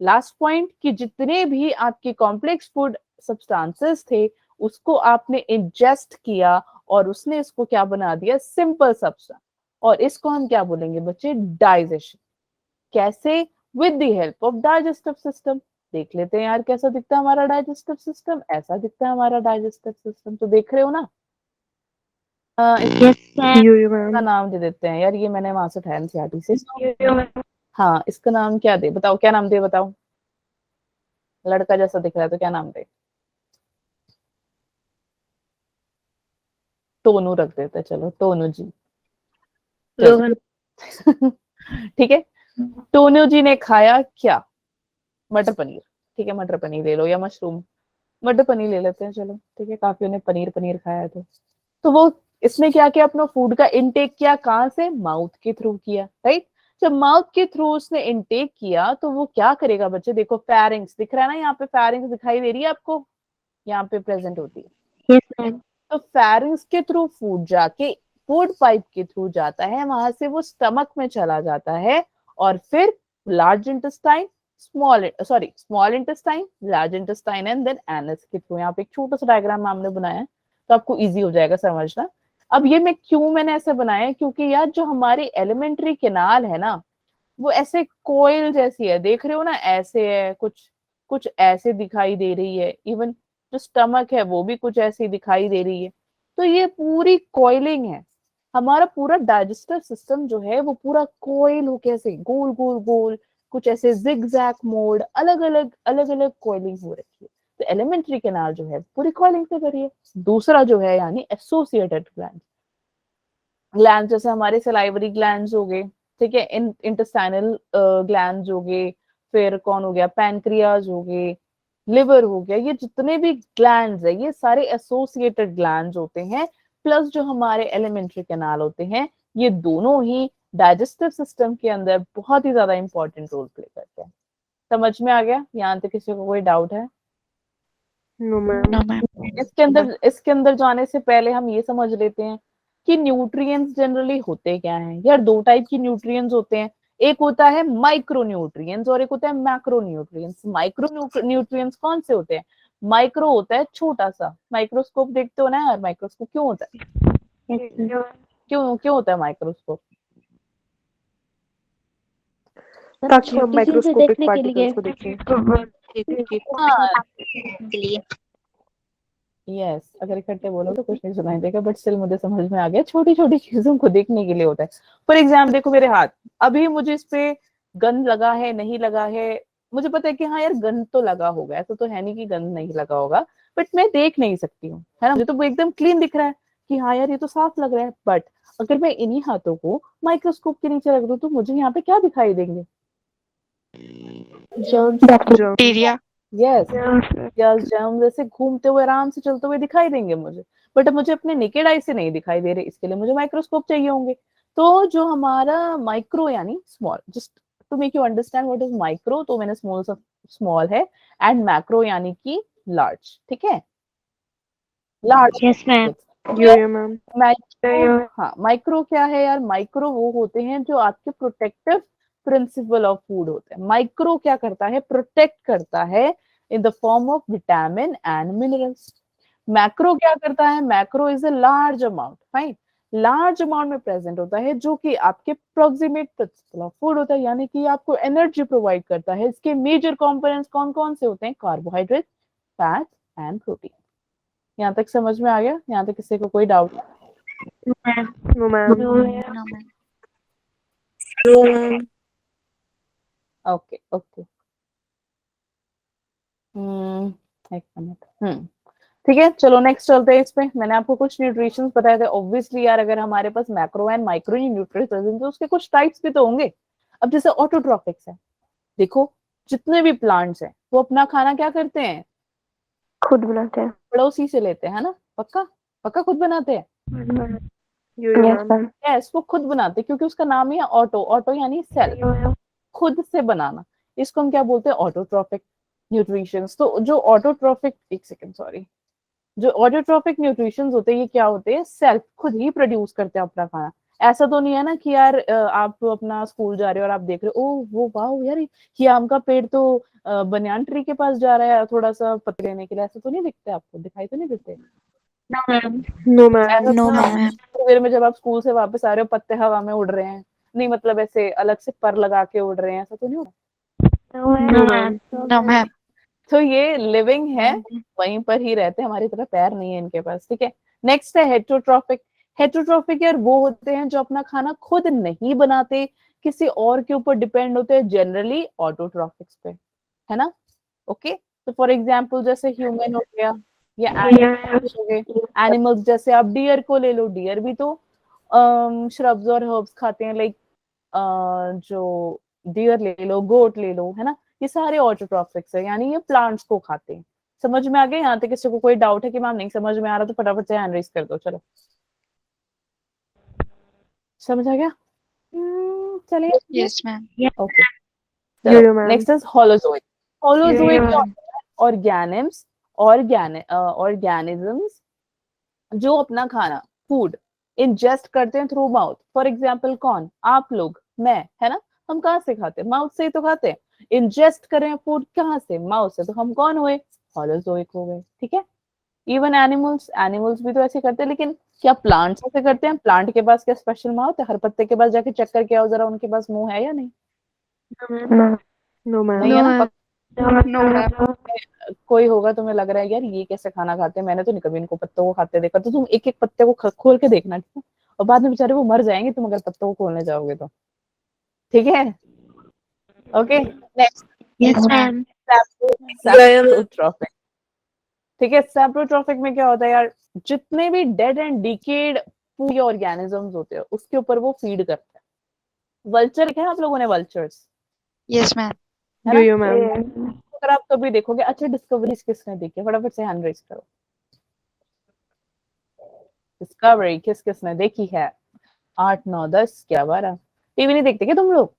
लास्ट पॉइंट कि जितने भी आपके कॉम्प्लेक्स फूड सब्सटेंसेस थे उसको आपने इंजेस्ट किया और उसने इसको क्या बना दिया, सिंपल सब्सटेंस, और इसको हम क्या बोलेंगे बच्चे, डाइजेशन। कैसे, with the help of digestive system. देख लेते हैं यार कैसा दिखता है हमारा डाइजेस्टिव सिस्टम, ऐसा दिखता है हमारा डाइजेस्टिव सिस्टम, तो देख रहे हो ना। Yes, ma'am. यो इसका मैम। नाम दे देते हैं यार, ये मैंने वहां से उठाया एनसीईआरटी से। Yo, ma'am. हाँ, इसका नाम क्या दे, बताओ क्या नाम दे, बताओ। लड़का जैसा दिख रहा है तो क्या नाम दे, टोनू रख देते हैं, चलो टोनू जी। Rohan. ठीक है, टोनू जी ने खाया क्या, मटर पनीर, ठीक है, मटर पनीर ले लो या मशरूम, मटर पनीर ले लेते हैं, चलो ठीक है, काफी ने पनीर पनीर खाया है तो वो इसने क्या किया, अपना फूड का इनटेक किया, कहाँ से, माउथ के थ्रू किया, राइट। जब माउथ के थ्रू उसने इनटेक किया तो वो क्या करेगा बच्चे, देखो फेरिंग्स दिख रहा है ना, यहाँ पे फेरिंग्स दिखाई दे रही है आपको, यहाँ पे प्रेजेंट होती है। Yes, ma'am. तो फेरिंग्स के थ्रू फूड जाके फूड पाइप के थ्रू जाता है, वहां से वो स्टमक में चला जाता है, और फिर large intestine, small intestine, large intestine and then anus के थ्रू। यहाँ पे एक छोटा सा डायग्राम हमने बनाया है तो आपको इजी हो जाएगा समझना। अब ये मैंने ऐसे बनाया है क्योंकि यार जो हमारी एलिमेंट्री कैनाल है ना, वो ऐसे कोयल जैसी है, देख रहे हो ना, ऐसे है, कुछ कुछ ऐसे दिखाई दे रही है, इवन जो स्टमक है वो भी कुछ ऐसी दिखाई दे रही है। तो ये पूरी कॉइलिंग है, हमारा पूरा डाइजेस्टिव सिस्टम जो है वो पूरा कॉइल हो, कैसे गोल गोल गोल, कुछ ऐसे जिगजैग मोड, अलग अलग कॉइलिंग हो रखी है। तो एलिमेंट्री कैनाल जो है पूरी कॉइलिंग से भरी है। दूसरा जो है यानी एसोसिएटेड ग्लैंड जैसे हमारे सलाइवरी ग्लैंड्स हो गए, ठीक है, इंटेस्टाइनल ग्लैंड्स हो गए, फिर कौन हो गया, पैनक्रियाज हो गए, लिवर हो गया, ये जितने भी ग्लैंड्स है ये सारे एसोसिएटेड ग्लैंड्स होते हैं। प्लस जो हमारे एलिमेंट्री कैनाल होते हैं, ये दोनों ही डाइजेस्टिव सिस्टम के अंदर बहुत ही ज्यादा इंपॉर्टेंट रोल प्ले करते हैं। समझ में आ गया, यहाँ तक किसी को कोई डाउट है? No ma'am. No, ma'am. इसके अंदर जाने से पहले हम ये समझ लेते हैं कि न्यूट्रिएंट्स जनरली होते क्या हैं। यार दो टाइप की न्यूट्रिएंट्स होते हैं, एक होता है माइक्रो न्यूट्रिएंट्स और एक होता है मैक्रो न्यूट्रिएंट्स। माइक्रो न्यूट्रिएंट्स कौन से होते हैं, माइक्रो होता है छोटा सा, माइक्रोस्कोप देखते हो ना यार, माइक्रोस्कोप क्यों होता है, Yes, ma'am. क्यों होता है माइक्रोस्कोप? ताकि हम छोटी चीजें माइक्रोस्कोपिक देखने के पार्टिकल्स लिए। को देखें। हाँ के लिए यस, अगर इकट्ठे बोलो तो कुछ नहीं सुनाई देगा, बट स्टिल मुझे समझ में आ गया, छोटी छोटी चीजों को देखने के लिए होता है। फॉर एग्जाम्पल देखो मेरे हाथ, अभी मुझे इस पे गंध लगा है नहीं लगा है, मुझे पता है कि हाँ यार गंध तो लगा होगा, ऐसा तो है नहीं कि गंध नहीं लगा होगा, बट मैं देख नहीं सकती हूँ, है ना, मुझे तो वो एकदम क्लीन दिख रहा है कि हाँ यार ये तो साफ लग रहा है। बट अगर मैं इन्हीं हाथों को माइक्रोस्कोप के नीचे रख दूं तो मुझे यहाँ पे क्या दिखाई देंगे? Germs. Bacteria. यस, जर्म जैसे घूमते हुए आराम से चलते हुए दिखाई देंगे मुझे, बट अब मुझे अपने नेकेड आई से नहीं दिखाई दे रहे, इसके लिए मुझे माइक्रोस्कोप चाहिए होंगे। तो जो हमारा माइक्रो यानी small, just to make you understand what is micro, तो मैंने स्मॉल है, एंड मैक्रो यानी कि लार्ज, ठीक है, लार्ज। Yes, ma'am. यो मैम। माइक्रो, हाँ माइक्रो क्या है यार, माइक्रो वो होते हैं जो आपके प्रोटेक्टिव प्रिंसिपल ऑफ फूड होते हैं। माइक्रो क्या करता है, प्रोटेक्ट करता है in the form of vitamin and minerals. Macro क्या करता है, macro is a large amount, fine, large amount में प्रेजेंट होता है, जो कि आपके प्रोक्सिमेट प्रिंसिपल ऑफ फूड होता है, यानी कि आपको एनर्जी प्रोवाइड करता है। इसके मेजर कंपोनेंट्स कौन कौन से होते हैं, कार्बोहाइड्रेट, फैट एंड प्रोटीन। यहाँ तक समझ में आ गया, यहाँ तक किसी को कोई डाउट है? No, ma'am. No, ma'am. No, ma'am. No, ma'am. Okay okay एक मिनट ठीक है, चलो नेक्स्ट चलते हैं इस पे। मैंने आपको कुछ न्यूट्रिशंस बताए थे। ऑब्वियसली यार, अगर हमारे पास मैक्रो एंड माइक्रो न्यूट्रिशन तो उसके कुछ टाइप्स भी तो होंगे। अब जैसे ऑटोट्रॉफिक्स है, देखो जितने भी प्लांट्स हैं वो अपना खाना क्या करते हैं, खुद बनाते हैं। पड़ोसी से लेते हैं, है ना? पक्का पक्का खुद बनाते हैं। यो Yes, मैम। ma'am. यस, वो खुद बनाते हैं क्योंकि उसका नाम ही है ऑटो। ऑटो यानी सेल्फ, खुद से बनाना। इसको हम क्या बोलते हैं, ऑटोट्रॉफिक न्यूट्रिशंस। तो जो ऑटोट्रॉफिक, एक सेकंड सॉरी, जो ऑटोट्रॉफिक न्यूट्रिशंस होते हैं ये क्या होते हैं, सेल्फ, खुद ही प्रोड्यूस करते हैं अपना खाना। ऐसा तो नहीं है ना कि यार आप अपना स्कूल जा रहे हो और आप देख रहे हो ओ वो वाह यार ये आम का पेड़ तो बनियान ट्री के पास जा रहा है थोड़ा सा पत्ते लेने के लिए। ऐसा तो नहीं दिखते आपको, दिखाई तो नहीं देते। No, ma'am. No ma'am. ऐसा No, तो ma'am. थोड़ी देर में जब आप स्कूल से वापस आ रहे हो पत्ते हवा में उड़ रहे हैं, नहीं मतलब ऐसे अलग से पर लगा के उड़ रहे हैं, ऐसा तो नहीं होता। No, no ma'am. Ma'am. No, ma'am. तो ये लिविंग है, वहीं पर ही रहते हैं, हमारी तरह पैर नहीं है इनके पास, ठीक है। नेक्स्ट है हेटरोट्रॉफिक। हेटरोट्रॉफिक यार वो होते हैं जो अपना खाना खुद नहीं बनाते, किसी और के ऊपर डिपेंड होते हैं, जनरली ऑटोट्रॉफिक्स पे, है ना? ओके, तो फॉर एग्जाम्पल जैसे ह्यूमन हो गया या एनिमल्स हो गए। एनिमल्स जैसे आप डियर को ले लो, डियर भी तो श्रब्स और हर्ब्स खाते हैं, लाइक जो डियर ले लो, गोट ले लो, है ना? ये सारे ऑटोट्रॉफिक्स है, यानी ये प्लांट्स को खाते हैं। समझ में आ गया? यहाँ तक किसी को कोई डाउट है कि मैम नहीं समझ में आ रहा तो फटाफट से हैंड रेज कर दो। चलो समझ आ गया? चलिए Yes, ma'am. ओके। यो चलो ma'am. Next is holozoic. Holozoic क्या मैम। होता है? ऑर्गेनिम्स, ऑर्गेनिजम्स जो अपना खाना, फूड इंजेस्ट करते हैं थ्रू माउथ। फॉर एग्जाम्पल कौन? आप लोग, मैं, है ना? हम कहाँ से खाते हैं? माउथ से ही तो खाते हैं। इंजेस्ट करें फूड कहाँ से? माउथ से। तो हम कौन हुए? हॉलोजोइक हो गए, ठीक है। इवन एनिमल्स, एनिमल्स भी तो ऐसे करते हैं, लेकिन क्या प्लांट्स ऐसे करते हैं? प्लांट के पास क्या स्पेशल माउथ है? हर पत्ते के पास जाके चेक करके आओ जरा, उनके पास मुंह है या नहीं? No ma'am. नहीं है ना? No, ma'am. कोई होगा तुम्हें लग रहा है यार ये कैसे खाना खाते हैं, मैंने तो नहीं कभी इनको पत्तों को खाते देखा। तो तुम एक एक पत्ते को खोल के देखना, ठीक है? और बाद में बेचारे वो मर जाएंगे तुम अगर पत्तों को खोलने जाओगे तो, ठीक है। Okay next, Yes, ma'am. सैप्रोट्रॉफिक। ठीक है, सैप्रोट्रॉफिक में क्या होता है यार, जितने भी डेड एंड डिकेड पूरे ऑर्गेनिजम्स होते हैं उसके ऊपर वो फीड करते हैं। वल्चर देखे हैं आप लोगों ने? Vultures, Yes, ma'am. है ना? यो मैम। अगर आप कभी देखोगे, अच्छा डिस्कवरीज किसने देखी है? फटाफट से हैंड रेज करो। डिस्कवरी किस किसने देखी है? 8 9 10 11 12। टीवी नहीं देखते क्या तुम लोग?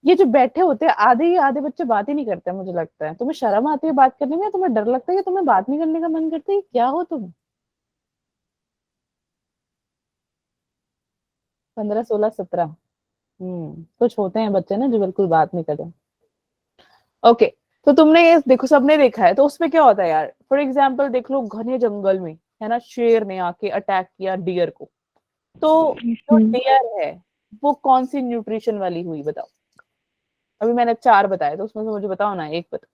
ये जो बैठे होते हैं आधे बच्चे बात ही नहीं करते, मुझे लगता है। तुम्हें शर्म आती है बात करने में? तुम्हें डर लगता है कि तुम्हें बात नहीं करने का मन करता है? क्या हो तुम? 15 16 17। कुछ होते हैं बच्चे ना जो बिल्कुल बात नहीं करते। ओके, तो तुमने ये देखो, सबने देखा है। तो उसमें क्या होता है यार, फॉर एग्जाम्पल देख लो घने जंगल में, है ना, शेर ने आके अटैक किया डियर को। तो जो डियर है वो कौन सी न्यूट्रिशन वाली हुई बताओ? अभी मैंने 4 बताए, तो उसमें से मुझे बताओ ना, एक बताओ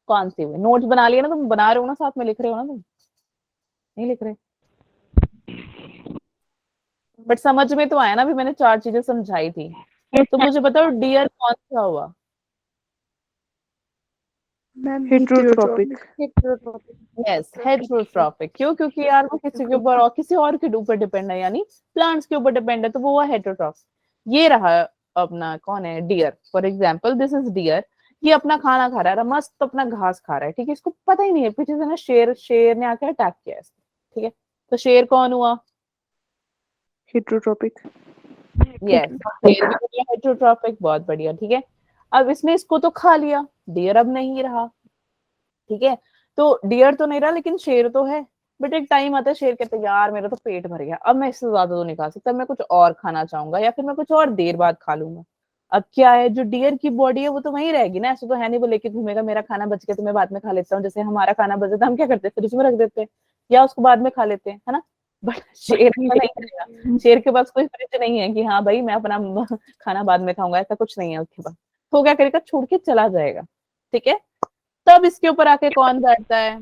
कौन सी हुई। नोट्स बना लिए ना तुम? बना रहे हो ना, साथ में लिख रहे हो ना तुम? नहीं लिख रहे? बट समझ में तो आया ना? अभी मैंने 4 चीजें समझाई थी। तो मुझे बताओ डियर कौन सा हुआ? हेटरोट्रॉपिक। Yes, heterotrophic. क्यों? क्योंकि यार वो किसी के ऊपर और किसी और के ऊपर डिपेंड है, यानी प्लांट्स के ऊपर डिपेंड है, तो वो हुआ हेटरोट्रॉपिक। ये रहा अपना कौन है, dear. For example this is dear. ये अपना खाना खा रहा है, मस्त अपना घास खा रहा है, ठीक है। इसको पता ही नहीं है पीछे से ना शेर ने आके अटैक किया इसको, ठीक है। तो शेर कौन हुआ? हेटरोट्रॉपिक। यस, शेर भी हो गया हेटरोट्रॉपिक, बहुत बढ़िया, ठीक है। अब इसने इसको तो खा लिया, डियर अब नहीं रहा, ठीक है। तो डियर तो नहीं रहा लेकिन शेर तो है। बट एक टाइम आता है शेर कहता है यार मेरा तो पेट भर गया, अब मैं इससे ज्यादा तो नहीं खा सकता, मैं कुछ और खाना चाहूंगा या फिर मैं कुछ और देर बाद खा लूंगा। अब क्या है, जो डियर की बॉडी है वो तो वहीं रहेगी ना, ऐसे तो है नहीं वो लेके घूमेगा मेरा खाना बच गया तो मैं बाद में खा लेता हूँ। जैसे हमारा खाना बच जाता है हम क्या करते हैं, फ्रिज में रख देते हैं या उसको बाद में खा लेते हैं, है ना? बट शेर का नहीं करेगा। शेर के पास कोई फ्रिज नहीं है कि हाँ भाई मैं अपना खाना बाद में खाऊंगा, ऐसा कुछ नहीं है उसके पास। तो क्या करेगा, छोड़ के चला जाएगा, ठीक है। तब इसके ऊपर आके कौन बैठता है?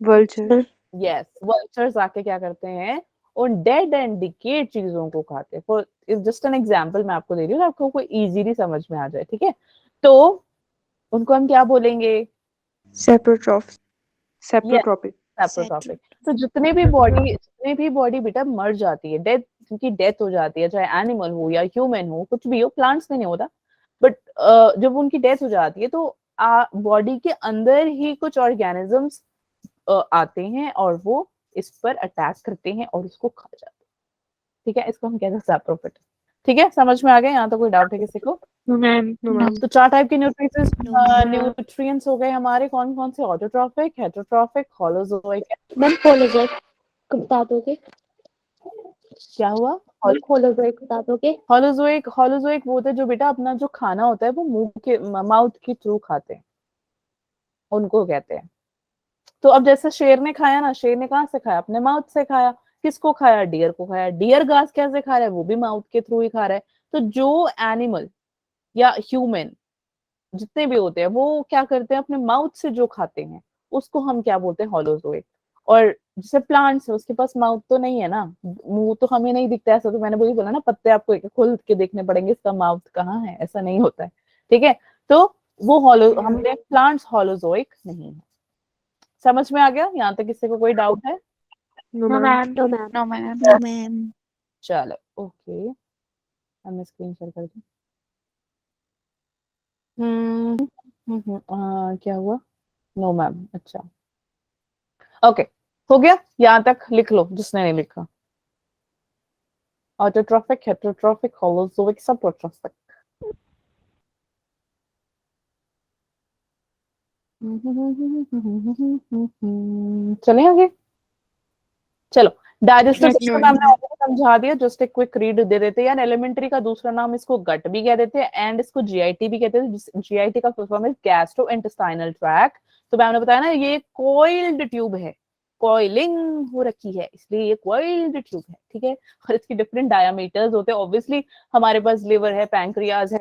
वल्चर। यस, वल्चर्स आके क्या करते हैं, उन डेड एंड डिकेड चीजों को खाते हैं। फॉर जस्ट एन एग्जांपल मैं आपको दे रही हूँ, आपको कोई इजीली समझ में आ जाए, ठीक है। तो उनको हम क्या बोलेंगे? Saprotroph, saprotrophic. सैप्रोट्रॉपिक। तो जितने भी बॉडी बेटा मर जाती है, डेथ, जिनकी डेथ हो जाती है, चाहे एनिमल हो या ह्यूमन हो, कुछ भी हो, प्लांट्स में नहीं होता, बट जब उनकी डेथ हो जाती है तो बॉडी के अंदर ही कुछ ऑर्गेनिजम्स आते हैं और वो इस पर अटैक करते हैं और उसको खा जाते हैं, ठीक है। इसको हम कहते हैं सैप्रोफिट, ठीक है। समझ में आ गया? यहाँ तो कोई डाउट है किसी को? No, ma'am. No ma'am. तो 4 टाइप के न्यूट्रिएंट्स हो गए हमारे, कौन कौन से? Autotrophic, heterotrophic, holozoic. Ma'am holozoic बता दोगे? क्या हुआ? होलोजोइक बता दोगे? होलोजोइक वो होता है जो बेटा अपना जो खाना होता है वो मुंह के माउथ के थ्रू खाते हैं, उनको कहते हैं। तो अब जैसे शेर ने खाया ना, शेर ने कहाँ से खाया? अपने माउथ से खाया। किसको खाया? डियर को खाया। डियर घास कैसे खा रहा है? वो भी माउथ के थ्रू ही खा रहा है। तो जो एनिमल या ह्यूमन जितने भी होते हैं वो क्या करते हैं? अपने माउथ से जो खाते हैं उसको हम क्या बोलते हैं? होलोजोइक। और जैसे प्लांट्स है, उसके पास माउथ तो नहीं है ना, मुंह तो हमें नहीं दिखता, ऐसा तो मैंने वही बोला ना, पत्ते आपको एक खोल के देखने पड़ेंगे, इसका माउथ कहाँ है, ऐसा नहीं होता है, ठीक है। तो वो हमारे प्लांट्स होलोजोइक नहीं है। समझ में आ गया? यहाँ तक किसी को कोई डाउट है? No No, ma'am. ma'am. No, ma'am. No ma'am. No ma'am. चलो ओके, मैं स्क्रीन शेयर कर दूं। क्या हुआ? नो मैम, अच्छा ओके, हो गया। यहाँ तक लिख लो जिसने नहीं लिखा। Autotrophic, heterotrophic, holozoic, saprotrophic. चलें आगे? चलो, डाइजेस्टिव सिस्टम हमने ऑलरेडी समझा दिया, जस्ट एक क्विक रीड दे देते हैं यार। एलिमेंट्री का दूसरा नाम इसको गट भी कह देते हैं एंड इसको जीआईटी भी कहते हैं। जीआईटी का फुल फॉर्म है गैस्ट्रो इंटेस्टाइनल ट्रैक्ट। तो मैंने बताया ना, ये कॉइल्ड ट्यूब है, कॉइलिंग हो रखी है इसलिए ये कॉइल्ड ट्यूब है, ठीक है। और इसकी डिफरेंट डायमीटर्स होते हैं। ऑब्वियसली हमारे पास लिवर है, पैंक्रियाज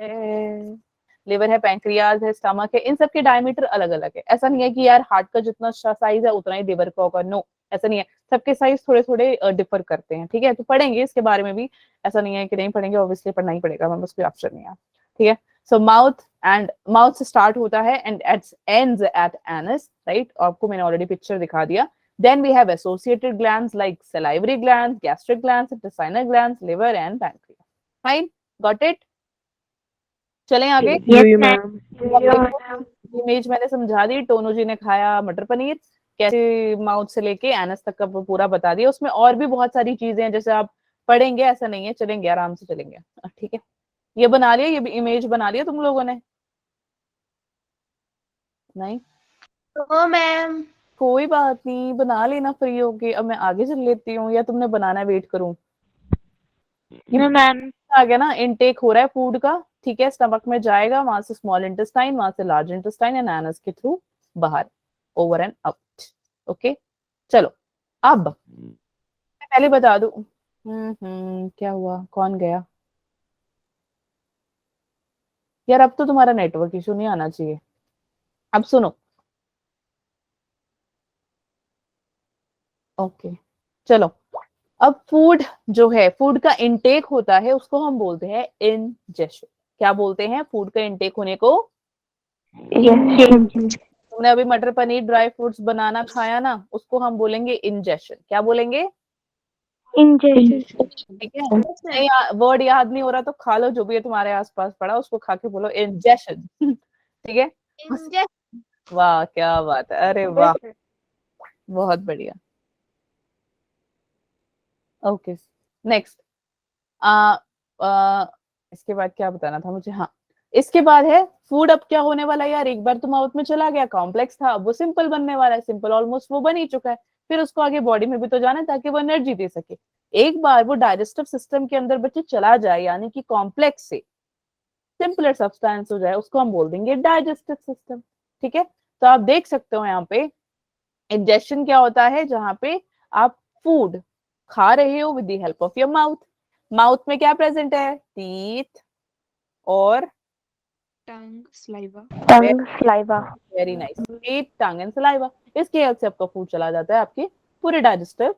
है, स्टमक है, इन सब के डायमीटर अलग अलग है। ऐसा नहीं है कि यार हार्ट का जितना साइज है उतना ही लिवर का होगा, नो, ऐसा नहीं है। सबके साइज थोड़े थोड़े डिफर करते हैं, ठीक है। तो पढ़ेंगे इसके बारे में भी, ऐसा नहीं है कि नहीं पढ़ेंगे, ऑब्वियसली पढ़ना ही पड़ेगा, मैं बस कोई ऑप्शन नहीं है, ठीक है। सो माउथ से स्टार्ट होता है and ends at anus, right. आपको मैंने ऑलरेडी पिक्चर दिखा दिया। Then we have associated glands like salivary glands, gastric glands, intestinal glands, liver and pancreas. Fine, got it? चलें आगे। You ma'am. इमेज मैंने समझा दी। टोनू जी ने खाया मटर पनीर, कैसे माउथ से लेके एनस तक का पूरा बता दिया। उसमें और भी बहुत सारी चीजें हैं, जैसे आप पढ़ेंगे, ऐसा नहीं है, चलेंगे आराम से चलेंगे, ठीक है। ये बना लिया, ये इमेज बना लिया तुम लोगों ने? नहीं, तो मैम कोई बात नहीं, बना लेना फ्री होके। अब मैं आगे चल लेती हूँ या तुमने बनाना वेट करूँ? No, ma'am. आ गया ना, इनटेक हो रहा है फूड का, ठीक है। स्टमक में जाएगा, वहां से स्मॉल इंटेस्टाइन, वहां से लार्ज इंटेस्टाइन एंड एनस के थ्रू बाहर, ओवर एंड आउट, ओके। चलो अब मैं पहले बता दूं। क्या हुआ? कौन गया यार? अब तो तुम्हारा नेटवर्क इशू नहीं आना चाहिए। अब सुनो, ओके चलो। अब फूड जो है, फूड का इनटेक होता है, उसको हम बोलते हैं इंजेशन। क्या बोलते हैं फूड का इनटेक होने को? तुमने अभी मटर पनीर, ड्राई फ्रूट्स, बनाना खाया ना, उसको हम बोलेंगे इंजेशन। क्या बोलेंगे? Ingestion. ठीक है। नहीं, वर्ड याद नहीं हो रहा तो खा लो जो भी है तुम्हारे आसपास पड़ा, उसको खा के बोलो इंजेशन, ठीक है। वाह क्या बात है, अरे वाह, बहुत बढ़िया। Okay next. इसके बाद क्या बताना था मुझे? हाँ, इसके बाद है फूड। अब क्या होने वाला है यार? एक बार तो माउथ में चला गया, कॉम्प्लेक्स था, अब वो सिंपल बनने वाला है। सिंपल ऑलमोस्ट वो बन ही चुका है, फिर उसको आगे बॉडी में भी तो जाना है ताकि वो एनर्जी दे सके। एक बार वो डाइजेस्टिव सिस्टम के अंदर बच्चे चला जाए, यानी कि कॉम्प्लेक्स से सिंपलर सब्सटेंस हो जाए, उसको हम बोल देंगे डाइजेस्टिव सिस्टम, ठीक है। तो आप देख सकते हो यहाँ पे इंजेशन क्या होता है, जहां पे आप फूड खा रहे हो with the help of your mouth. Mouth में क्या प्रेजेंट है? टीथ और tongue, saliva. Tongue, saliva. Very nice, teeth, tongue and saliva. इसकी हेल्प से आपका फूड चला जाता है आपके पूरे डाइजेस्टिव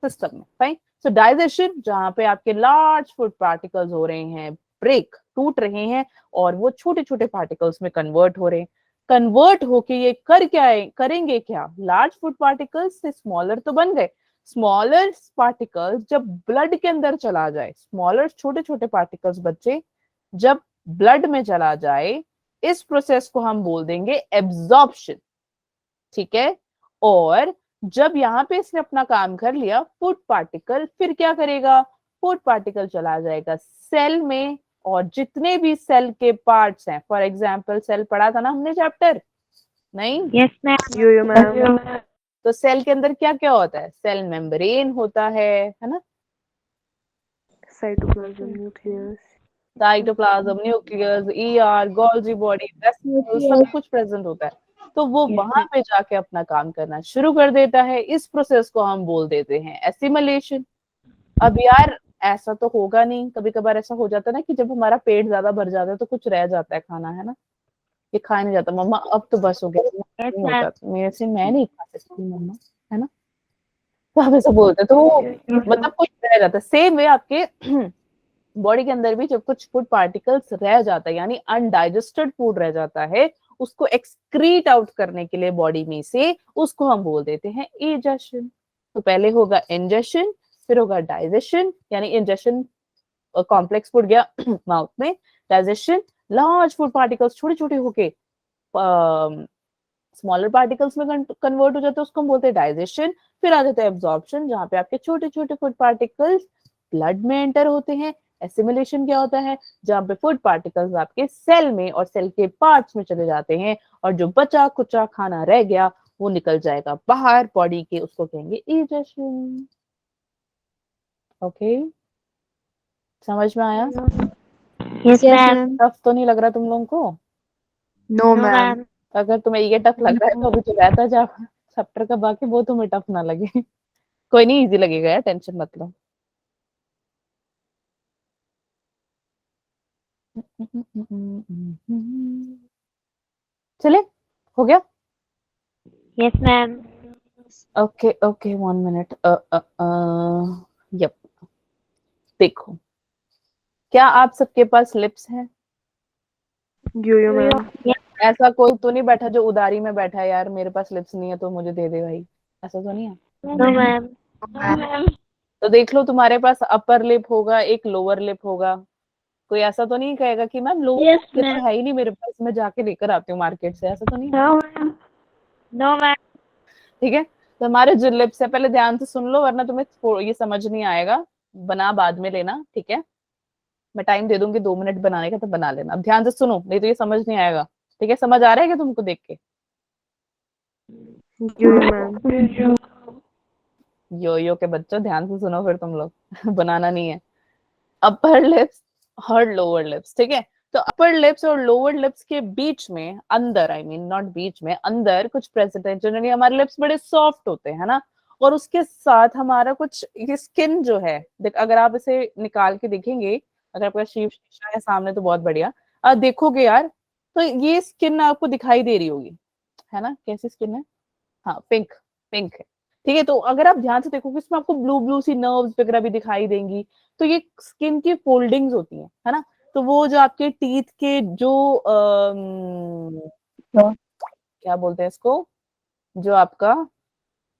सिस्टम में। फाइन। सो डाइजेशन जहाँ पे आपके लार्ज फूड पार्टिकल्स हो रहे हैं, ब्रेक टूट रहे हैं और वो छोटे छोटे पार्टिकल्स में कन्वर्ट हो रहे हैं। कन्वर्ट होके ये करेंगे क्या, लार्ज फूड पार्टिकल्स से स्मॉलर तो बन गए, स्मॉलर पार्टिकल्स जब ब्लड के अंदर चला जाए, स्मॉलर छोटे छोटे पार्टिकल्स बच्चे जब ब्लड में चला जाए, इस प्रोसेस को हम बोल देंगे एब्जॉर्प्शन। ठीक है। और जब यहाँ पे इसने अपना काम कर लिया, फूड पार्टिकल फिर क्या करेगा, फूड पार्टिकल चला जाएगा सेल में, और जितने भी सेल के पार्ट्स हैं, फॉर एग्जाम्पल सेल पढ़ा था ना हमने चैप्टर, नहीं? Yes ma'am. Yo ma'am. तो सेल के अंदर क्या क्या होता है, सेल मेम्ब्रेन होता है ना, cytoplasm, nucleus, cytoplasm, nucleus, ER, Golgi body, सब कुछ प्रेजेंट होता है। तो वो वहां पे जाके अपना काम करना शुरू कर देता है। इस प्रोसेस को हम बोल देते हैं एसिमिलेशन। अब यार ऐसा तो होगा नहीं, कभी कभार ऐसा हो जाता है ना कि जब हमारा पेट ज्यादा भर जाता है तो कुछ रह जाता है खाना, है ना, ये खाया नहीं जाता, मम्मा अब तो बस हो गया, नहीं होता मेरे से, मैं नहीं खा सकती मम्मा, है ना, तो आप ऐसा बोलते तो मतलब कुछ रह जाता है। सेम वे आपके बॉडी के अंदर भी जब कुछ फूड पार्टिकल्स रह जाता है, यानी अनडाइजेस्टेड फूड रह जाता है, उसको एक्सक्रीट आउट करने के लिए बॉडी में से, उसको हम बोल देते हैं इजेशन। तो पहले होगा इंजेशन, फिर होगा डाइजेशन, यानी इंजेशन कॉम्प्लेक्स फूड गया माउथ में, डाइजेशन लार्ज फूड पार्टिकल्स छोटे छोटे होके स्मॉलर पार्टिकल्स में कन्वर्ट हो जाते हैं, उसको हम बोलते हैं डाइजेशन। फिर आ जाता है एब्जॉर्प्शन, जहाँ पे आपके छोटे छोटे फूड पार्टिकल्स ब्लड में एंटर होते हैं। एसिमिलेशन क्या होता है, जहाँ पे फूड पार्टिकल्स आपके सेल में और सेल के पार्ट्स में चले जाते हैं, और जो बचा कुचा खाना रह गया वो निकल जाएगा बाहर बॉडी के, उसको कहेंगे इजेशन। ओके, समझ में आया? Yes ma'am. टफ तो नहीं लग रहा तुम लोगों को? No ma'am. अगर तुम्हें ये टफ लग रहा है तो अभी जो रहता जा चैप्टर का बाकी वो तुम्हें टफ ना लगे। कोई नहीं, इजी लगेगा यार, टेंशन मत लो। चले, हो गया? Yes ma'am. Okay okay, 1 minute. Yup, देखो, क्या आप सबके पास लिप्स हैं? Yo ma'am. ऐसा कोई तो नहीं बैठा जो उदारी में बैठा है, यार मेरे पास लिप्स नहीं है तो मुझे दे दे भाई, ऐसा तो नहीं है? No ma'am. तो देख लो, तुम्हारे पास अपर लिप होगा, एक लोअर लिप होगा। कोई ऐसा तो नहीं कहेगा कि ma'am lower Yes, lip ma'am. तो है ही नहीं मेरे पास, मैं जाके लेकर आती हूँ मार्केट से, ऐसा तो नहीं है? No ma'am. No ma'am. ठीक है, तो हमारे जो लिप्स है, पहले ध्यान से सुन लो वरना तुम्हें ये समझ नहीं आएगा, बना बाद में लेना, ठीक है? मैं टाइम दे दूंगी 2 मिनट बनाने का, तो बना लेना। अब ध्यान से सुनो, नहीं तो ये समझ नहीं आएगा। ठीक है, समझ आ रहा है क्या तुमको देख के? यो मैम। यो के बच्चों ध्यान से सुनो फिर तुम लोग बनाना नहीं है। अपर लिप्स और लोअर लिप्स, ठीक है? तो अपर लिप्स और लोअर लिप्स के बीच में, अंदर, आई मीन नॉट बीच में, अंदर कुछ प्रेजेंट है। जनरली हमारे लिप्स बड़े सॉफ्ट होते हैं, है ना, और उसके साथ हमारा कुछ ये स्किन जो है, देख अगर आप इसे निकाल के देखेंगे, अगर आपका शीशा है सामने तो बहुत बढ़िया, देखोगे यार तो ये स्किन आपको दिखाई दे रही होगी, है ना? कैसी स्किन है? हाँ, पिंक, पिंक है। ठीक है, तो अगर आप ध्यान से देखोगे इसमें आपको ब्लू ब्लू सी नर्व्स वगैरह भी दिखाई देंगी, तो ये स्किन की फोल्डिंग्स होती हैं, है ना? तो वो जो आपके टीथ के जो क्या बोलते हैं इसको, जो आपका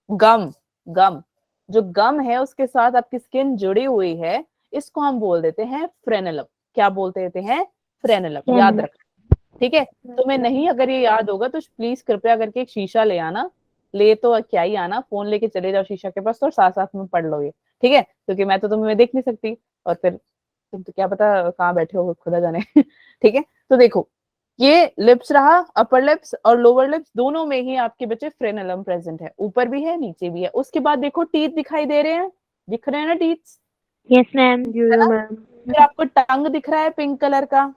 गम गम जो गम है उसके साथ आपकी स्किन जुड़ी हुई है, इसको हम बोल देते हैं फ्रेनेलम। क्या बोलते देते हैं? फ्रेनेलम। याद रखना, ठीक है? तुम्हें नहीं अगर ये याद होगा तो प्लीज कृपया करके एक शीशा ले आना, ले तो क्या ही आना, फोन लेके चले जाओ शीशा के पास, तो साथ साथ में पढ़ लो ये, ठीक है? क्योंकि मैं तो तुम्हें देख नहीं सकती, और फिर तुम तो क्या पता कहाँ बैठे हो, खुदा जाने। ठीक है, तो देखो, ये लिप्स रहा, अपर लिप्स और लोअर लिप्स दोनों में ही आपके बच्चे फ्रेनेलम प्रेजेंट है, ऊपर भी है नीचे भी है। उसके बाद देखो टीथ दिखाई दे रहे हैं, दिख रहे हैं ना teeth? Yes ma'am. Yo ma'am. फिर आपको टंग दिख रहा है पिंक कलर का।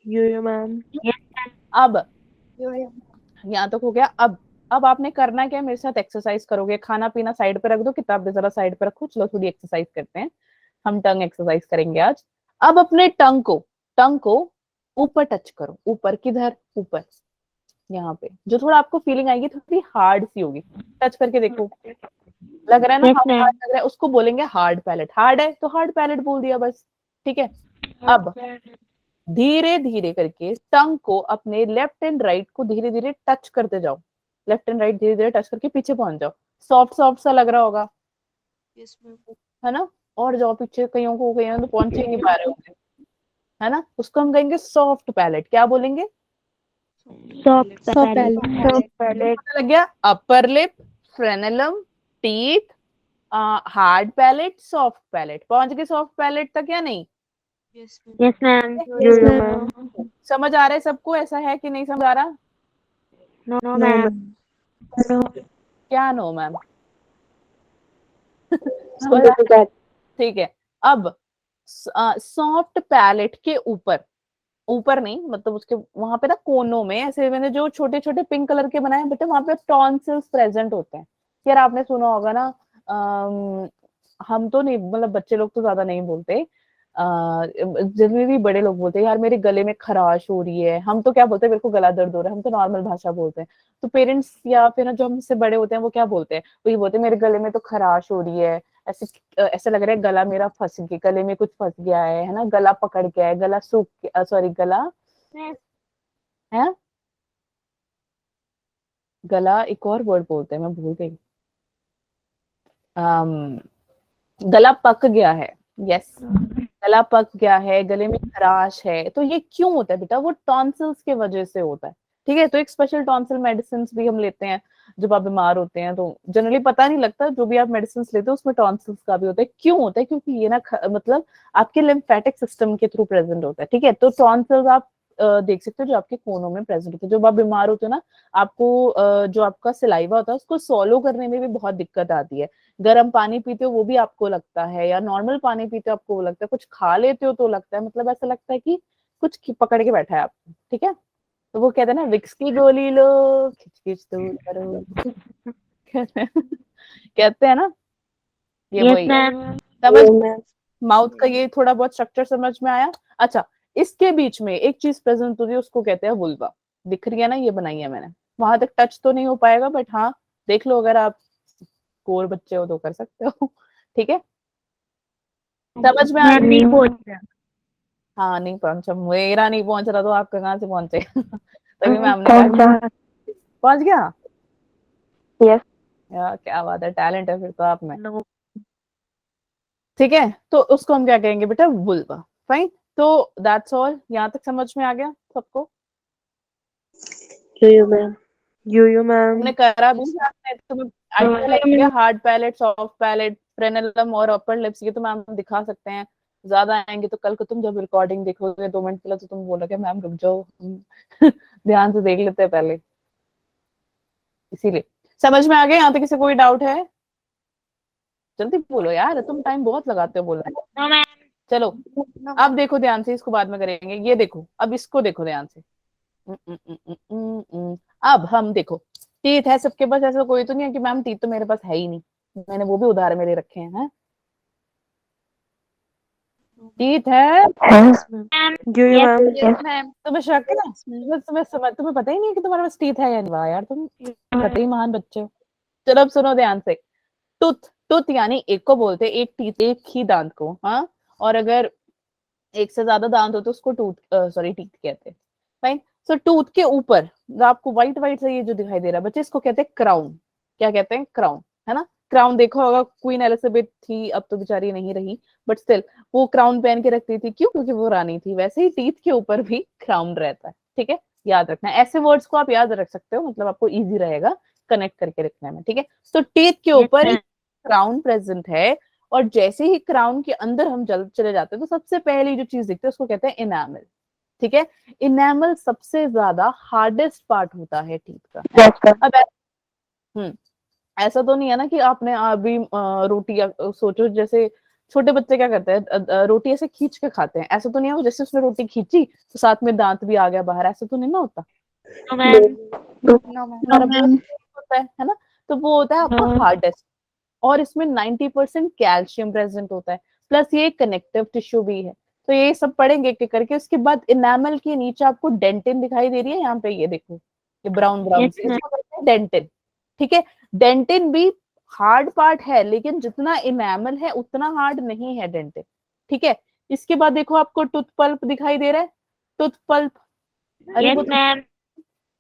Yo ma'am. अब यहाँ तक हो गया। अब आपने करना क्या है, मेरे साथ एक्सरसाइज करोगे। खाना पीना साइड पे रख दो, किताब जरा साइड पे रखो, चलो थोड़ी एक्सरसाइज करते हैं। हम टंग एक्सरसाइज करेंगे आज। अब अपने टंग को ऊपर टच करो। ऊपर किधर? ऊपर, यहाँ पे। जो थोड़ा आपको फीलिंग आएगी थोड़ी हार्ड सी होगी, टच करके देखो। लग रहा है ना, Yes, हार्ड ma'am. लग रहा है, उसको बोलेंगे हार्ड पैलेट। हार्ड है तो हार्ड पैलेट बोल दिया बस, ठीक है। अब धीरे धीरे करके टंग को अपने लेफ्ट एंड राइट को धीरे धीरे टच करते जाओ, लेफ्ट एंड राइट धीरे धीरे टच करके पीछे पहुंच जाओ। सॉफ्ट सॉफ्ट सा लग रहा होगा, Yes, ma'am. है ना। और जाओ पीछे, कईयों तो पहुंच ही नहीं पा रहे होंगे, है ना। उसको हम कहेंगे सॉफ्ट पैलेट। क्या बोलेंगे? Soft Soft palate. Soft palate. पता लग गया? Upper lip, frenulum, teeth, hard palate, soft palate. पहुंच गए सॉफ्ट पैलेट तक या नहीं? Yes, ma'am. Yes, ma'am. Yo-yo ma'am. समझ आ रहा है सबको? ऐसा है कि नहीं समझ आ रहा? No, No ma'am. ma'am. No. क्या नो मैम? ठीक है। अब सॉफ्ट पैलेट के ऊपर, ऊपर नहीं मतलब उसके वहां पे ना कोनों में ऐसे मैंने जो छोटे छोटे पिंक कलर के बनाए बेटे, वहां पे टॉन्सिल्स प्रेजेंट होते हैं। यार आपने सुना होगा ना, हम तो नहीं, मतलब बच्चे लोग तो ज्यादा नहीं बोलते, जितने भी बड़े लोग बोलते हैं यार मेरे गले में खराश हो रही है। हम तो क्या बोलते हैं, मेरे को गला दर्द हो रहा है, हम तो नॉर्मल भाषा बोलते हैं। तो पेरेंट्स या फिर ना जो हमसे बड़े होते हैं वो क्या बोलते हैं, वो ये बोलते हैं मेरे गले में तो खराश हो रही है, ऐसे ऐसा लग रहा है गला मेरा फंस गया, गले में कुछ फंस गया है ना, गला पकड़ गया है, गला सूख, सॉरी गला है, गला एक और वर्ड बोलते हैं मैं भूल गई, गला पक गया है। यस, गला पक गया है, गले में खराश है। तो ये क्यों होता है बेटा? वो टॉन्सिल्स के वजह से होता है, ठीक है। तो एक स्पेशल टॉन्सिल मेडिसिन भी हम लेते हैं जब आप बीमार होते हैं। तो जनरली पता नहीं लगता, जो भी आप मेडिसिन लेते हो उसमें टॉन्सिल्स का भी होता है। क्यों होता है? क्योंकि ये ना मतलब आपके लिम्फेटिक सिस्टम के थ्रू प्रेजेंट होता है, ठीक है। तो टॉन्सिल्स आप देख सकते हो जो आपके कोनों में प्रेजेंट होते हैं। जब आप बीमार होते हो ना, आपको जो आपका सलाइवा होता है उसको सॉलो करने में भी बहुत दिक्कत आती है। गर्म पानी पीते हो वो भी आपको लगता है, या नॉर्मल पानी पीते हो आपको वो लगता है, कुछ खा लेते हो तो लगता है, मतलब ऐसा लगता है कि कुछ पकड़ के बैठा है आपको, ठीक है। तो वो कहते हैं ना, विक्स की गोली लो, खिच खिच तो करो। कहते हैं ना, ये Yes, वही है। ma'am. समझ? No ma'am. माउथ का ये थोड़ा बहुत स्ट्रक्चर समझ में आया? अच्छा, इसके बीच में एक चीज प्रेजेंट होती है, उसको कहते हैं वुल्वा। दिख रही है ना, ये बनाई है मैंने। वहां तक टच तो नहीं हो पाएगा, बट हाँ देख लो, अगर आप कोर बच्चे हो तो कर सकते हो। ठीक है, समझ में आ Ma'am, नहीं पहुंच रहा. हाँ नहीं पहुंचा, मेरा नहीं पहुंच रहा तो आपका कहाँ से पहुंचे? तभी मैम ने कहा पहुंचा. पहुंच गया। Yes. यार क्या बात है, टैलेंट है फिर तो आप में। No. ठीक है, तो उसको हम क्या कहेंगे बेटा? वुल्वा। फाइन, तो दैट्स ऑल। यहाँ तक समझ में आ गया सबको? Yo-yo ma'am. Yo-yo ma'am. हमने करा भी, आपने तुम्हें आइडिया लग गया? हार्ड पैलेट, सॉफ्ट पैलेट, फ्रेनेलम और अपर लिप्स, ये तो मैम दिखा सकते हैं। ज्यादा आएंगे तो कल को तुम जब रिकॉर्डिंग देखोगे 2 मिनट के लिए तो तुम बोलोगे मैम रुक जाओ, ध्यान से देख लेते हैं पहले। इसीलिए समझ में आ गया? यहाँ तक किसी कोई डाउट है? जल्दी बोलो यार, तुम टाइम बहुत लगाते हो बोलने में। No, ma'am. चलो अब देखो ध्यान से, इसको बाद में करेंगे। ये देखो, अब इसको देखो ध्यान से। अब हम देखो, टीथ है सबके पास, ऐसा कोई तो नहीं है कि मैम टीथ तो मेरे पास है ही नहीं, मैंने वो भी उधार में ले रखे हैं। टीथ है, Yes ma'am. Ma'am. Yo-yo Yes. ma'am. Yes, ma'am. तुम्हें शक है? तुम्हें पता ही नहीं है कि तुम्हारे पास टीथ है या नहीं? वाह यार, तुम कतई महान बच्चे हो। चलो अब सुनो ध्यान से। टूथ, टूथ यानी एक को बोलते हैं, एक टीथ, एक ही दांत को, हाँ। और अगर एक से ज्यादा दांत हो तो उसको टूथ, सॉरी टीथ कहते हैं। फाइन। सो टूथ के ऊपर जो आपको व्हाइट व्हाइट से ये जो दिखाई दे रहा है बच्चे, इसको कहते हैं क्राउन। क्या कहते हैं? क्राउन, है ना। क्राउन देखा होगा, क्वीन एलिजाबेथ थी, अब तो बेचारी नहीं रही, बट स्टिल वो क्राउन पहन के रखती थी। क्यों? क्योंकि वो रानी थी। वैसे ही टीथ के ऊपर भी क्राउन रहता है, ठीक है। याद रखना है, ऐसे वर्ड्स को आप याद रख सकते हो, मतलब आपको इजी रहेगा कनेक्ट करके रखने में, ठीक है। तो टीथ के ऊपर ma'am. क्राउन प्रेजेंट है, और जैसे ही क्राउन के अंदर हम चले जाते हैं तो सबसे पहली जो चीज दिखती है उसको कहते हैं इनामल, ठीक है। इनामल सबसे ज्यादा हार्डेस्ट पार्ट होता है टीथ का। अब ऐसा तो नहीं है ना कि आपने अभी रोटी सोचो, जैसे छोटे बच्चे क्या करते हैं, रोटी ऐसे खींच के खाते हैं। ऐसा तो नहीं है वो जैसे उसने रोटी खींची तो साथ में दांत भी आ गया बाहर, ऐसा तो नहीं ना होता। No, ma'am. No, ma'am. हमारा बहुत होता है ना। तो वो होता है आपका हार्डेस्ट, और इसमें 90% कैल्शियम प्रेजेंट होता है, प्लस ये कनेक्टिव टिश्यू भी है। तो ये सब पढ़ेंगे एक एक करके। उसके बाद इनामल के नीचे आपको डेंटिन दिखाई दे रही है, यहाँ पे ये देखो, ये ब्राउन ब्राउन Yes, से, ma'am. इसको कहते हैं डेंटिन, ठीक है। डेंटिन भी हार्ड पार्ट है, लेकिन जितना इनेमल है उतना हार्ड नहीं है डेंटिन, ठीक है। इसके बाद देखो आपको टूथ पल्प दिखाई दे रहा है, टूथ पल्प। अरे Yes, वो ma'am.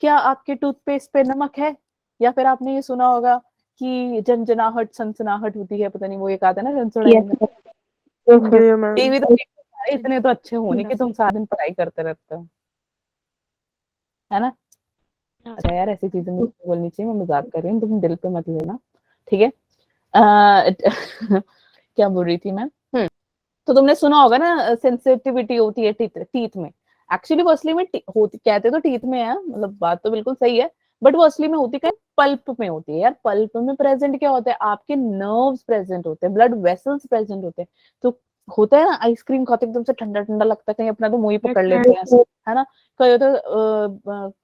क्या आपके टूथपेस्ट पे नमक है? या फिर आपने ये सुना होगा कि जनजनाहट सनसनाहट होती है, पता नहीं वो एक आता है ना जनसनाहट। यो मैम। टीवी तो इतने तो अच्छे होने कि तुम सारा दिन पढ़ाई करते रहते हो, है ना। अच्छा यार, ऐसी चीजें मुझे बोलनी चाहिए, मैं मजाक कर रही हूँ, तुम दिल पे मत लेना, ठीक है। क्या बोल रही थी मैं? तो तुमने सुना होगा ना सेंसिटिविटी होती है टीथ में। एक्चुअली वो असली में होती, कहते तो टीथ में है, मतलब बात तो बिल्कुल सही है, बट वो असली में होती क्या, पल्प में होती है यार। पल्प में प्रेजेंट क्या होता है, आपके नर्व्स प्रेजेंट होते हैं, ब्लड वेसल्स प्रेजेंट होते हैं। तो होता है ना, आइसक्रीम खाते एकदम से ठंडा ठंडा लगता है, कहीं अपना तो मुंह ही पकड़ लेते हैं, है ना। कई तो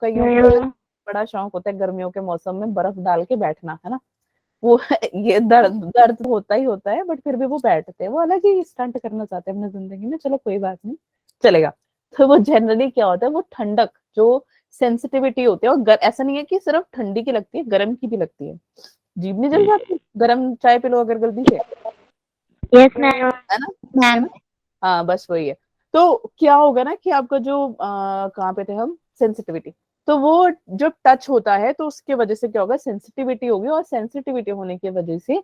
कईयों को बड़ा शौक होता है गर्मियों के मौसम में बर्फ डाल के बैठना, है ना। वो ये दर्द दर्द होता ही होता है, बट फिर भी वो बैठते हैं, वो अलग ही स्टंट करना चाहते हैं अपनी जिंदगी में, चलो कोई बात नहीं, चलेगा। तो वो जनरली क्या होता है, वो ठंडक जो सेंसिटिविटी होती है, और ऐसा नहीं है कि सिर्फ ठंडी की लगती है, गर्म की भी लगती है। जीभ नहीं जल जाती गर्म चाय पी लो अगर गलती से, Yes, ma'am. है ना, है मैम ना। हाँ बस वही है। तो क्या होगा ना कि आपका जो कहाँ पे थे हम, सेंसिटिविटी, तो वो जब टच होता है तो उसके वजह से क्या होगा, सेंसिटिविटी होगी, और सेंसिटिविटी होने की वजह से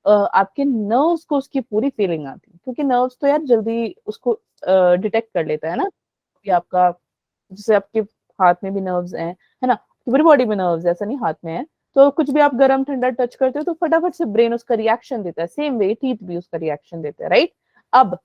आपके नर्व्स को उसकी पूरी फीलिंग आती है, क्योंकि नर्व्स तो यार जल्दी उसको डिटेक्ट कर लेता है ना। कि आपका, जैसे आपके हाथ में भी नर्व्स हैं, है ना, पूरी बॉडी में नर्व्स है, ऐसा नहीं हाथ में है। तो कुछ भी आप गर्म ठंडा टच करते हो तो फटाफट से ब्रेन उसका रिएक्शन देता है, सेम वे टीथ भी उसका रिएक्शन देता है, राइट। अब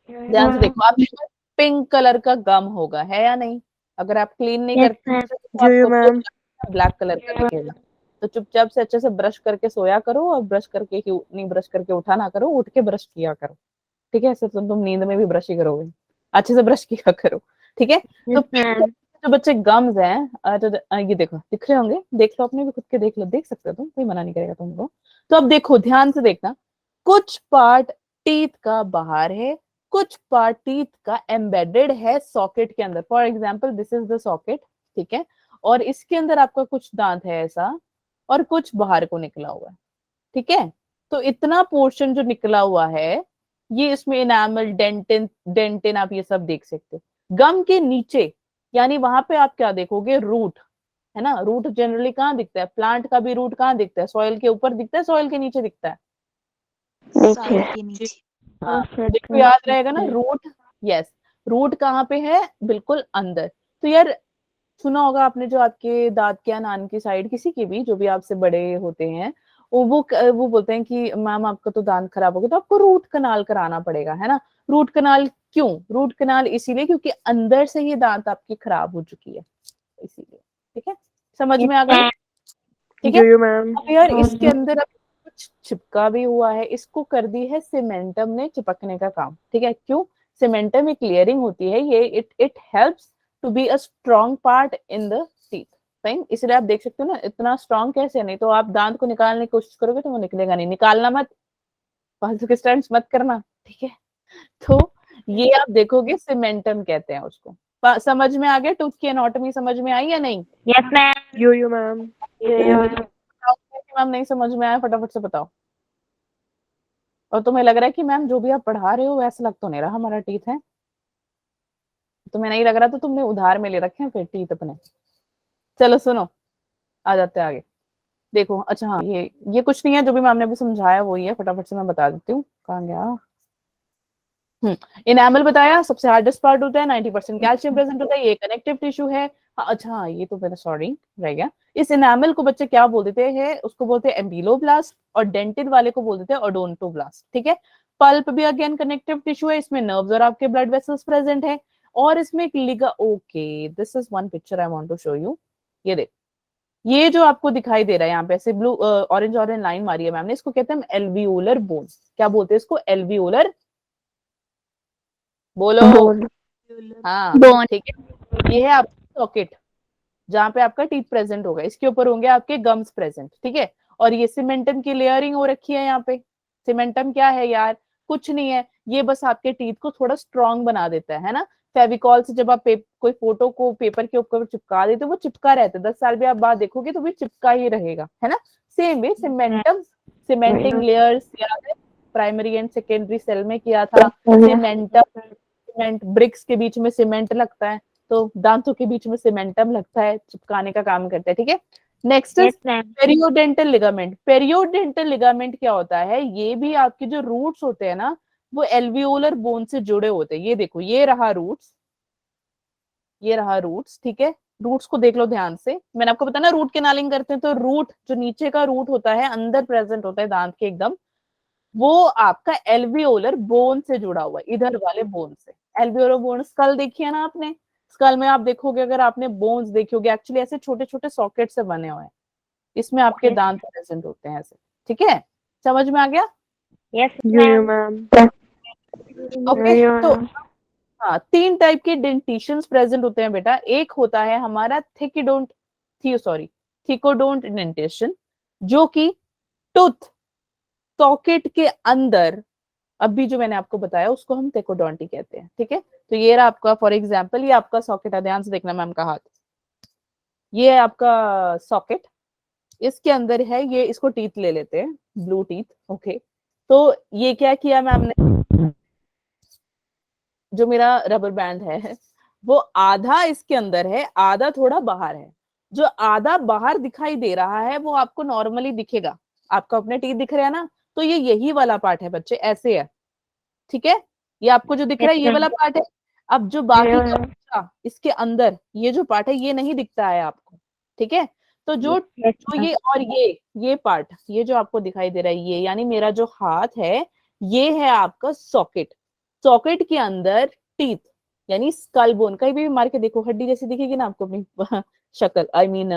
ध्यान से देखो, आपके पास पिंक कलर का गम होगा, है या नहीं? अगर आप क्लीन नहीं Yes, करते ma'am. तो यो आपको मैम। ब्लैक कलर का दिखेगा। तो चुपचाप से अच्छे से ब्रश करके सोया करो, और ब्रश करके ही नहीं, ब्रश करके उठा ना करो, उठ के ब्रश किया करो, ठीक है। ऐसे तो तुम नींद में भी ब्रश ही करोगे, अच्छे से ब्रश किया करो, ठीक है। तो Yes, ma'am. जो बच्चे गम्स हैं, ये देखो दिख रहे होंगे, देख लो अपने भी खुद के, देख लो, देख सकते हो तुम, कोई मना नहीं करेगा तुमको। तो अब देखो ध्यान से देखना, कुछ पार्ट टीथ का बाहर है, कुछ पार्ट टीथ का एम्बेडेड है सॉकेट के अंदर। For example this is the socket, ठीक है, और इसके अंदर आपका कुछ दांत है ऐसा, और कुछ बाहर को निकला हुआ है, ठीक है। तो इतना पोर्शन जो निकला हुआ है, ये इसमें इनामल, डेंटिन डेंटिन आप ये सब देख सकते हो। गम के नीचे, यानी वहां पे आप क्या देखोगे, रूट, है ना। रूट जनरली कहाँ दिखता है, प्लांट का भी रूट कहाँ दिखता है, सॉइल के ऊपर दिखता है, सॉइल के नीचे दिखता है। साइड के नीचे। हाँ, देखो याद रहेगा ना, रूट, यस, रूट कहाँ पे है, बिल्कुल अंदर। तो यार सुना होगा आपने, जो आपके दांत के या नान की साइड, किसी की भी, जो भी आपसे बड़े होते हैं, वो बोलते हैं कि मैम आपका तो दांत खराब हो गया, तो आपको रूट कनाल कराना पड़ेगा, है ना। रूट कनाल क्यों, रूट कनाल इसीलिए क्योंकि अंदर से ही दांत आपकी खराब हो चुकी है, इसीलिए, ठीक है। समझ में आ गया, ठीक है। Yo ma'am. अब यार इसके अंदर अब कुछ चिपका भी हुआ है, इसको कर दी है सीमेंटम ने चिपकने का काम, ठीक है। क्यों, सीमेंटम एक लेयरिंग होती है, ये it helps to be a strong part in the teeth, fine. इसलिए आप देख सकते हो ना, इतना स्ट्रॉन्ग कैसे, नहीं तो आप दांत को निकालने की कोशिश करोगे तो वो निकलेगा नहीं, निकालना मत, फालतू के स्टंट्स मत करना, ठीक है। तो ये आप देखोगे सीमेंटम कहते हैं उसको। समझ में आ गया, टूथ की एनाटॉमी समझ में आई या नहीं? Yes, ma'am. यो मैम। मैम नहीं समझ में आया, फटाफट से बताओ। और तुम्हें लग रहा है कि मैम जो भी आप पढ़ा रहे हो वैसा लग तो नहीं रहा हमारा टीथ है, तुम्हें नहीं लग रहा तो तुमने उधार में ले रखे हैं फिर टीथ अपने। चलो सुनो, आ जाते हैं आगे, देखो। अच्छा हाँ, ये कुछ नहीं है, जो भी मैम ने अभी समझाया वही है, फटाफट से मैं बता देती हूँ, कहाँ गया। इनेमल बताया सबसे हार्डेस्ट पार्ट होता है, 90% कैल्शियम प्रेजेंट होता है, ये कनेक्टिव टिश्यू है। अच्छा हाँ, ये तो मेरा सॉरी रह गया, इस इनेमल को बच्चे क्या बोल देते हैं, उसको बोलते हैं एम्बिलोब्लास्ट, और डेंटिन वाले को बोल देते हैं ओडोंटोब्लास्ट, ठीक है। पल्प भी अगेन कनेक्टिव टिश्यू है, इसमें नर्व्स और आपके ब्लड वेसल्स प्रेजेंट है, और इसमें एक लिगा, okay this is one picture I want to show you. ये देख, ये जो आपको दिखाई दे रहा है यहाँ पे ऐसे ब्लू ऑरेंज ऑरेंज लाइन मारी है मैम ने, इसको कहते हैं एल्वियोलर बोन। क्या बोलते हैं इसको, एल्वियोलर, बोलो। हाँ बोन ठीक है, ये है आपका सॉकेट जहाँ पे आपका टीथ प्रेजेंट होगा, इसके ऊपर होंगे आपके गम्स प्रेजेंट, ठीक है। और ये सीमेंटम की लेयरिंग हो रखी है यहाँ पे। सीमेंटम क्या है यार, कुछ नहीं है, ये बस आपके टीथ को थोड़ा स्ट्रॉन्ग बना देता है ना। फेविकॉल से जब आप कोई फोटो को पेपर के ऊपर चिपका देते हो, वो चिपका रहता है, 10 साल भी आप बाद देखोगे तो भी चिपका ही रहेगा, है ना। Same way cementum cementing layers याद है, प्राइमरी एंड सेकेंडरी सेल में किया था। सीमेंट ब्रिक्स के बीच में सीमेंट लगता है, तो दांतों के बीच में सीमेंटम लगता है, चिपकाने का काम करता है। ठीक है, next is Yes, ma'am. Periodontal ligament. Periodontal ligament क्या होता है, ये भी आपके जो रूट्स होते हैं ना, वो एल्वियोलर बोन से जुड़े होते हैं। ये देखो, ये रहा रूट्स, ये रहा रूट्स। ठीक है, रूट्स को देख लो ध्यान से। मैंने आपको बताया ना रूट केनालिंग करते हैं, तो रूट जो नीचे का रूट होता है अंदर प्रेजेंट होता है दांत के एकदम, वो आपका एल्वियोलर बोन से जुड़ा हुआ है, इधर वाले बोन से। एल्वियोलर बोन, स्कल देखिए ना आपने, स्कल में आप देखोगे, अगर आपने बोन्स देखी होगी, एक्चुअली ऐसे छोटे छोटे सॉकेट से बने हुए हैं, इसमें आपके दांत प्रेजेंट होते हैं ऐसे। ठीक है, समझ में आ गया? Yes, यो यो ma'am. मैम। ओके, यो तो हाँ, 3 टाइप के डेंटिशंस प्रेजेंट होते हैं बेटा। एक होता है हमारा थिकोडोंट डेंटिशन, जो कि टूथ सॉकेट के अंदर, अभी जो मैंने आपको बताया उसको हम टेकोडोंटी कहते हैं। ठीक है, तो ये रहा आपका, फॉर एग्जांपल ये आपका सॉकेट है, ध्यान से देखना मैम का हाथ, ये है आपका सॉकेट, इसके अंदर है ये, इसको टीथ ले लेते हैं, ब्लू टीथ। ओके, तो ये क्या किया मैम ने, जो मेरा रबर बैंड है वो आधा इसके अंदर है, आधा थोड़ा बाहर है। जो आधा बाहर दिखाई दे रहा है वो आपको नॉर्मली दिखेगा, आपको अपने टीथ दिख रहे हैं ना, तो ये यही वाला पार्ट है बच्चे, ऐसे है। ठीक है, ये आपको जो दिख रहा है ये वाला पार्ट है। अब जो बाकी का बचा इसके अंदर, ये जो पार्ट है ये नहीं दिखता है आपको। ठीक है, तो जो Yes, जो ma'am. ये और ये पार्ट, ये जो आपको दिखाई दे रहा है, ये यानी मेरा जो हाथ है, ये है आपका सॉकेट। सॉकेट के अंदर टीथ यानी स्कल बोन, कहीं भी मार के देखो हड्डी जैसी दिखेगी ना आपको अपनी शक्ल, आई मीन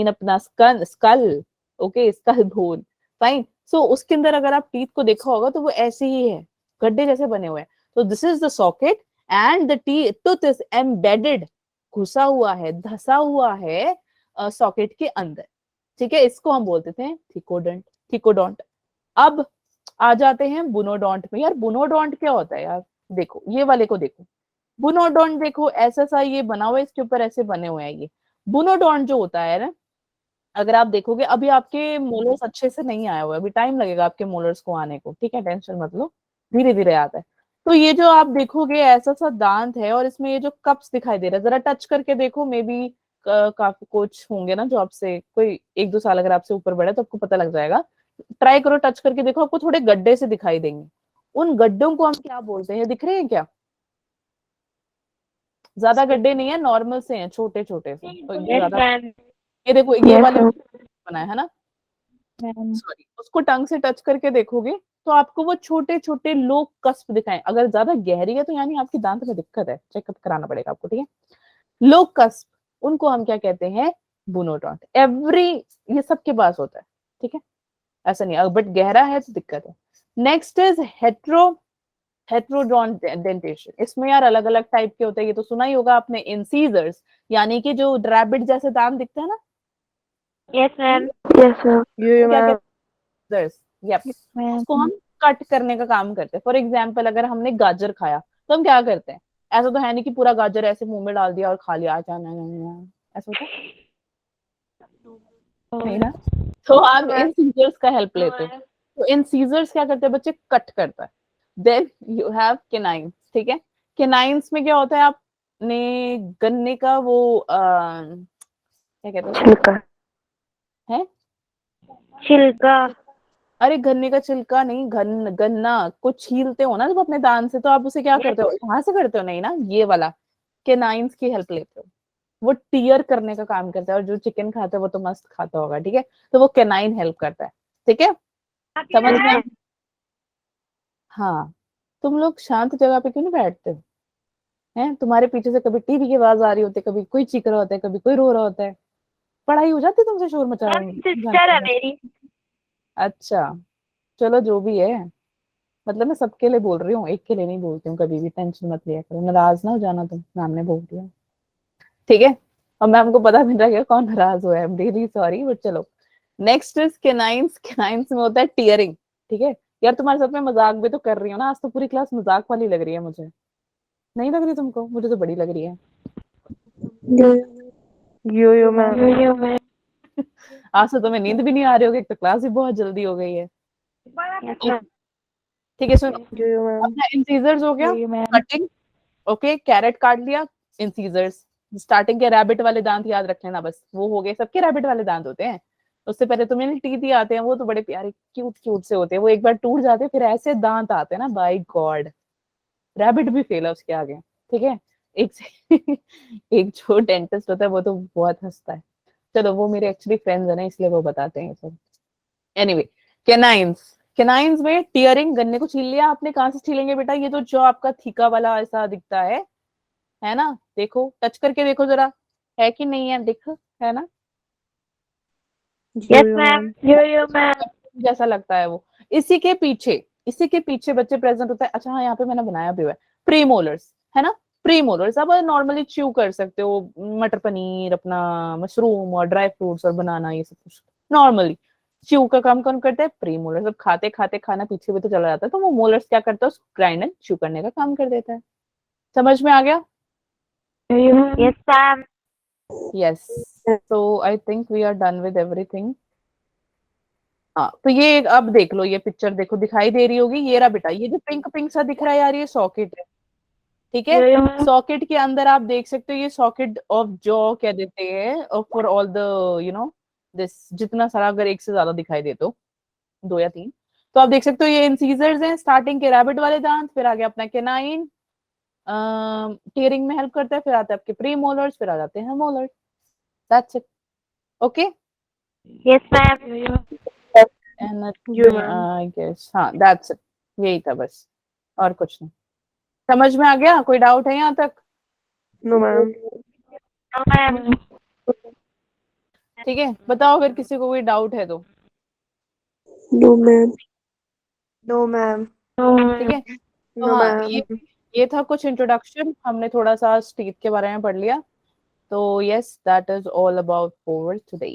अपना skull. Okay, skull bone, fine. So उसके अंदर अगर आप टीथ को देखा होगा तो वो ऐसे ही है, गड्ढे जैसे बने हुए हैं। तो this is the socket and the tooth is embedded, घुसा हुआ है, धसा हुआ है सॉकेट के अंदर। ठीक है, इसको हम बोलते थे थिकोडोंट। अब आ जाते हैं बुनोडोंट में। यार बुनोडोंट क्या होता है यार, देखो ये वाले को देखो, बुनोडोंट देखो, ऐसा सा ये बना हुआ है, इसके ऊपर ऐसे बने हुए हैं। ये बुनोडोंट जो होता है ना, अगर आप देखोगे, अभी आपके मोलर्स अच्छे से नहीं आया हुआ है, अभी टाइम लगेगा आपके मोलर्स को आने को। ठीक है, टेंशन मत लो, धीरे धीरे आता है। तो ये जो आप देखोगे ऐसा सा दांत है, और इसमें ये जो कप्स दिखाई दे रहा है, जरा टच करके देखो, मे बी काफी कोच होंगे ना जो आपसे कोई 1-2 साल अगर आपसे ऊपर बढ़े तो आपको पता लग जाएगा। ट्राई करो, टच करके देखो, आपको थोड़े गड्ढे से दिखाई देंगे। उन गड्ढों को हम क्या बोलते हैं, दिख रहे हैं क्या? ज्यादा गड्ढे नहीं है, नॉर्मल से हैं, छोटे छोटे से, तो Yes, ज्यादा। ma'am. ये देखो, ये वाले बना है ना, Ma'am. सॉरी, उसको टंग से टच करके देखोगे तो आपको वो छोटे छोटे लो कस्प दिखाएं। अगर ज्यादा गहरी है तो यानी आपकी दांत में दिक्कत है, चेकअप कराना पड़ेगा आपको। ठीक है, लो कस्प, उनको हम क्या कहते हैं, बुनोडोंट। ये सबके पास होता है। ठीक है, ऐसा नहीं, बट गहरा है तो दिक्कत है। Next is heterodont dentition. इसमें यार अलग अलग टाइप के होते हैं, ये तो सुना ही होगा आपने, इंसीजर्स, यानी कि जो रैबिट जैसे दांत दिखते हैं ना, Yes, ma'am. Yes ma'am. यो क्या मैम। कहते हैं, ये मैम उसको हम कट करने का काम करते हैं। फॉर एग्जाम्पल, अगर हमने गाजर खाया तो हम क्या करते हैं, ऐसा तो है नहीं कि पूरा गाजर ऐसे मुंह में डाल दिया और खा लिया, ऐसा होता है? नहीं ना, तो आप इन सीजर्स का हेल्प लेते हो। तो इन सीजर्स क्या करते हैं बच्चे, कट करता है। Then you have canines. ठीक है, केनाइंस में क्या होता है, आपने गन्ने का वो क्या कहते हैं छिलका। है, छिलका. अरे गन्ने का छिलका नहीं, गन्ना को छीलते हो ना जब अपने दांत से, तो आप उसे क्या करते हो, यहाँ से करते हो नहीं ना, ये वाला केनाइंस की हेल्प लेते हो। वो टीयर करने का काम करता है, और जो चिकन खाता है वो तो मस्त खाता होगा। ठीक है, तो वो केनाइन हेल्प करता है। ठीक है, समझ में? हाँ, तुम लोग शांत जगह पे क्यों नहीं बैठते हो? हैं, तुम्हारे पीछे से कभी टीवी की आवाज आ रही होती है, कभी कोई चीख रहा होता है, कभी कोई रो रहा होता है, पढ़ाई हो जाती है तुमसे शोर मचा Ma'am, sister है मेरी. अच्छा, चलो जो भी है, मतलब मैं सबके लिए बोल रही हूँ, एक के लिए नहीं बोलती हूँ कभी भी, टेंशन मत लिया करो, नाराज ना हो जाना तुम, मैम ने बोल दिया। ठीक है, और मैम को पता भी नहीं रहेगा कौन नाराज हुआ है, I am really sorry, but चलो। Next is canines. केनाइंस में होता है टीयरिंग। ठीक है, यार तुम्हारे साथ में मजाक भी तो कर रही हूँ ना, आज तो पूरी क्लास मजाक वाली लग रही है मुझे, नहीं लग रही तुमको? मुझे तो बड़ी लग रही है। Yo ma'am. Yo, ma'am. आज तो तुम्हें नींद भी नहीं आ रही होगी, एक तो क्लास भी बहुत जल्दी हो गई है। Yes, ma'am. ठीक है, सुनो, जो यो मैम। अपना इंसीजर्स हो गया, जी मैम। कटिंग, ओके, कैरेट काट लिया, इंसीजर्स, स्टार्टिंग के रैबिट वाले दांत याद रख लेना बस, वो हो गए, सबके रैबिट वाले दांत होते हैं। उससे पहले तो मैंने टीथ ही आते हैं, वो तो बड़े प्यारे क्यूट क्यूट से होते हैं, वो एक बार टूट जाते हैं फिर ऐसे दांत आते हैं ना, बाय गॉड, रैबिट भी फेल है उसके आगे। ठीक है, एक एक जो डेंटिस्ट होता है वो तो बहुत हंसता है। चलो, वो मेरे एक्चुअली फ्रेंड्स है ना, इसलिए वो बताते हैं सब। एनीवे, कैनाइंस, कैनाइंस में टीयरिंग, गन्ने को छील लिया आपने, कहाँ से छीलेंगे बेटा, ये तो जो आपका थीका वाला ऐसा दिखता है ना, देखो, टच करके देखो जरा, है कि नहीं है, दिख, है ना, जो Yes, यो ma'am. मैम। Yo-yo, ma'am. जैसा लगता है वो। इसी के पीछे बच्चे प्रेजेंट होता है। अच्छा हाँ, यहाँ पे मैंने बनाया भी हुआ है, प्रीमोलर्स, है ना, प्रीमोलर्स अब नॉर्मली च्यू कर सकते हो, मटर पनीर, अपना मशरूम और ड्राई फ्रूट्स और बनाना, ये सब कुछ नॉर्मली च्यू का काम कौन करता है, प्रीमोलर्स। अब खाते खाते खाना पीछे भी तो चला जाता है, तो वो मोलर्स क्या करता है, ग्राइंड एंड च्यू करने का काम कर देता है। समझ में आ गया? Yo-yo, ma'am. Yes, ma'am. Yes, so I think we are done with everything. हाँ, तो ये अब देख लो, ये पिक्चर देखो, दिखाई दे रही होगी, ये रहा बेटा, ये जो पिंक पिंक सा दिख रहा है यार, ये सॉकेट है। ठीक है, Yo-yo, ma'am. सॉकेट के अंदर आप देख सकते हो, ये सॉकेट ऑफ जॉ कह देते हैं, फॉर ऑल द दिस, जितना सारा, अगर एक से ज्यादा दिखाई दे तो, 2 या 3, तो आप देख सकते हो ये इंसीजर्स हैं, स्टार्टिंग के रैबिट वाले दांत, फिर आगे अपना केनाइन, टीयरिंग में हेल्प करता है, फिर आते हैं आपके प्री मोलर्स, फिर आ जाते हैं molars. That's it, okay. Yes, ma'am. Yo-yo. जो मैम। आई गेस, हाँ, दैट्स इट, यही था बस, और कुछ नहीं। समझ में आ गया? कोई डाउट है यहाँ तक? No ma'am. No, ma'am. ठीक है, बताओ अगर किसी को कोई डाउट है तो। No ma'am. No ma'am. No, ठीक है, तो नो हाँ, मैम। ये था कुछ इंट्रोडक्शन, हमने थोड़ा सा टीथ के बारे में पढ़ लिया, तो yes, that is all about for today.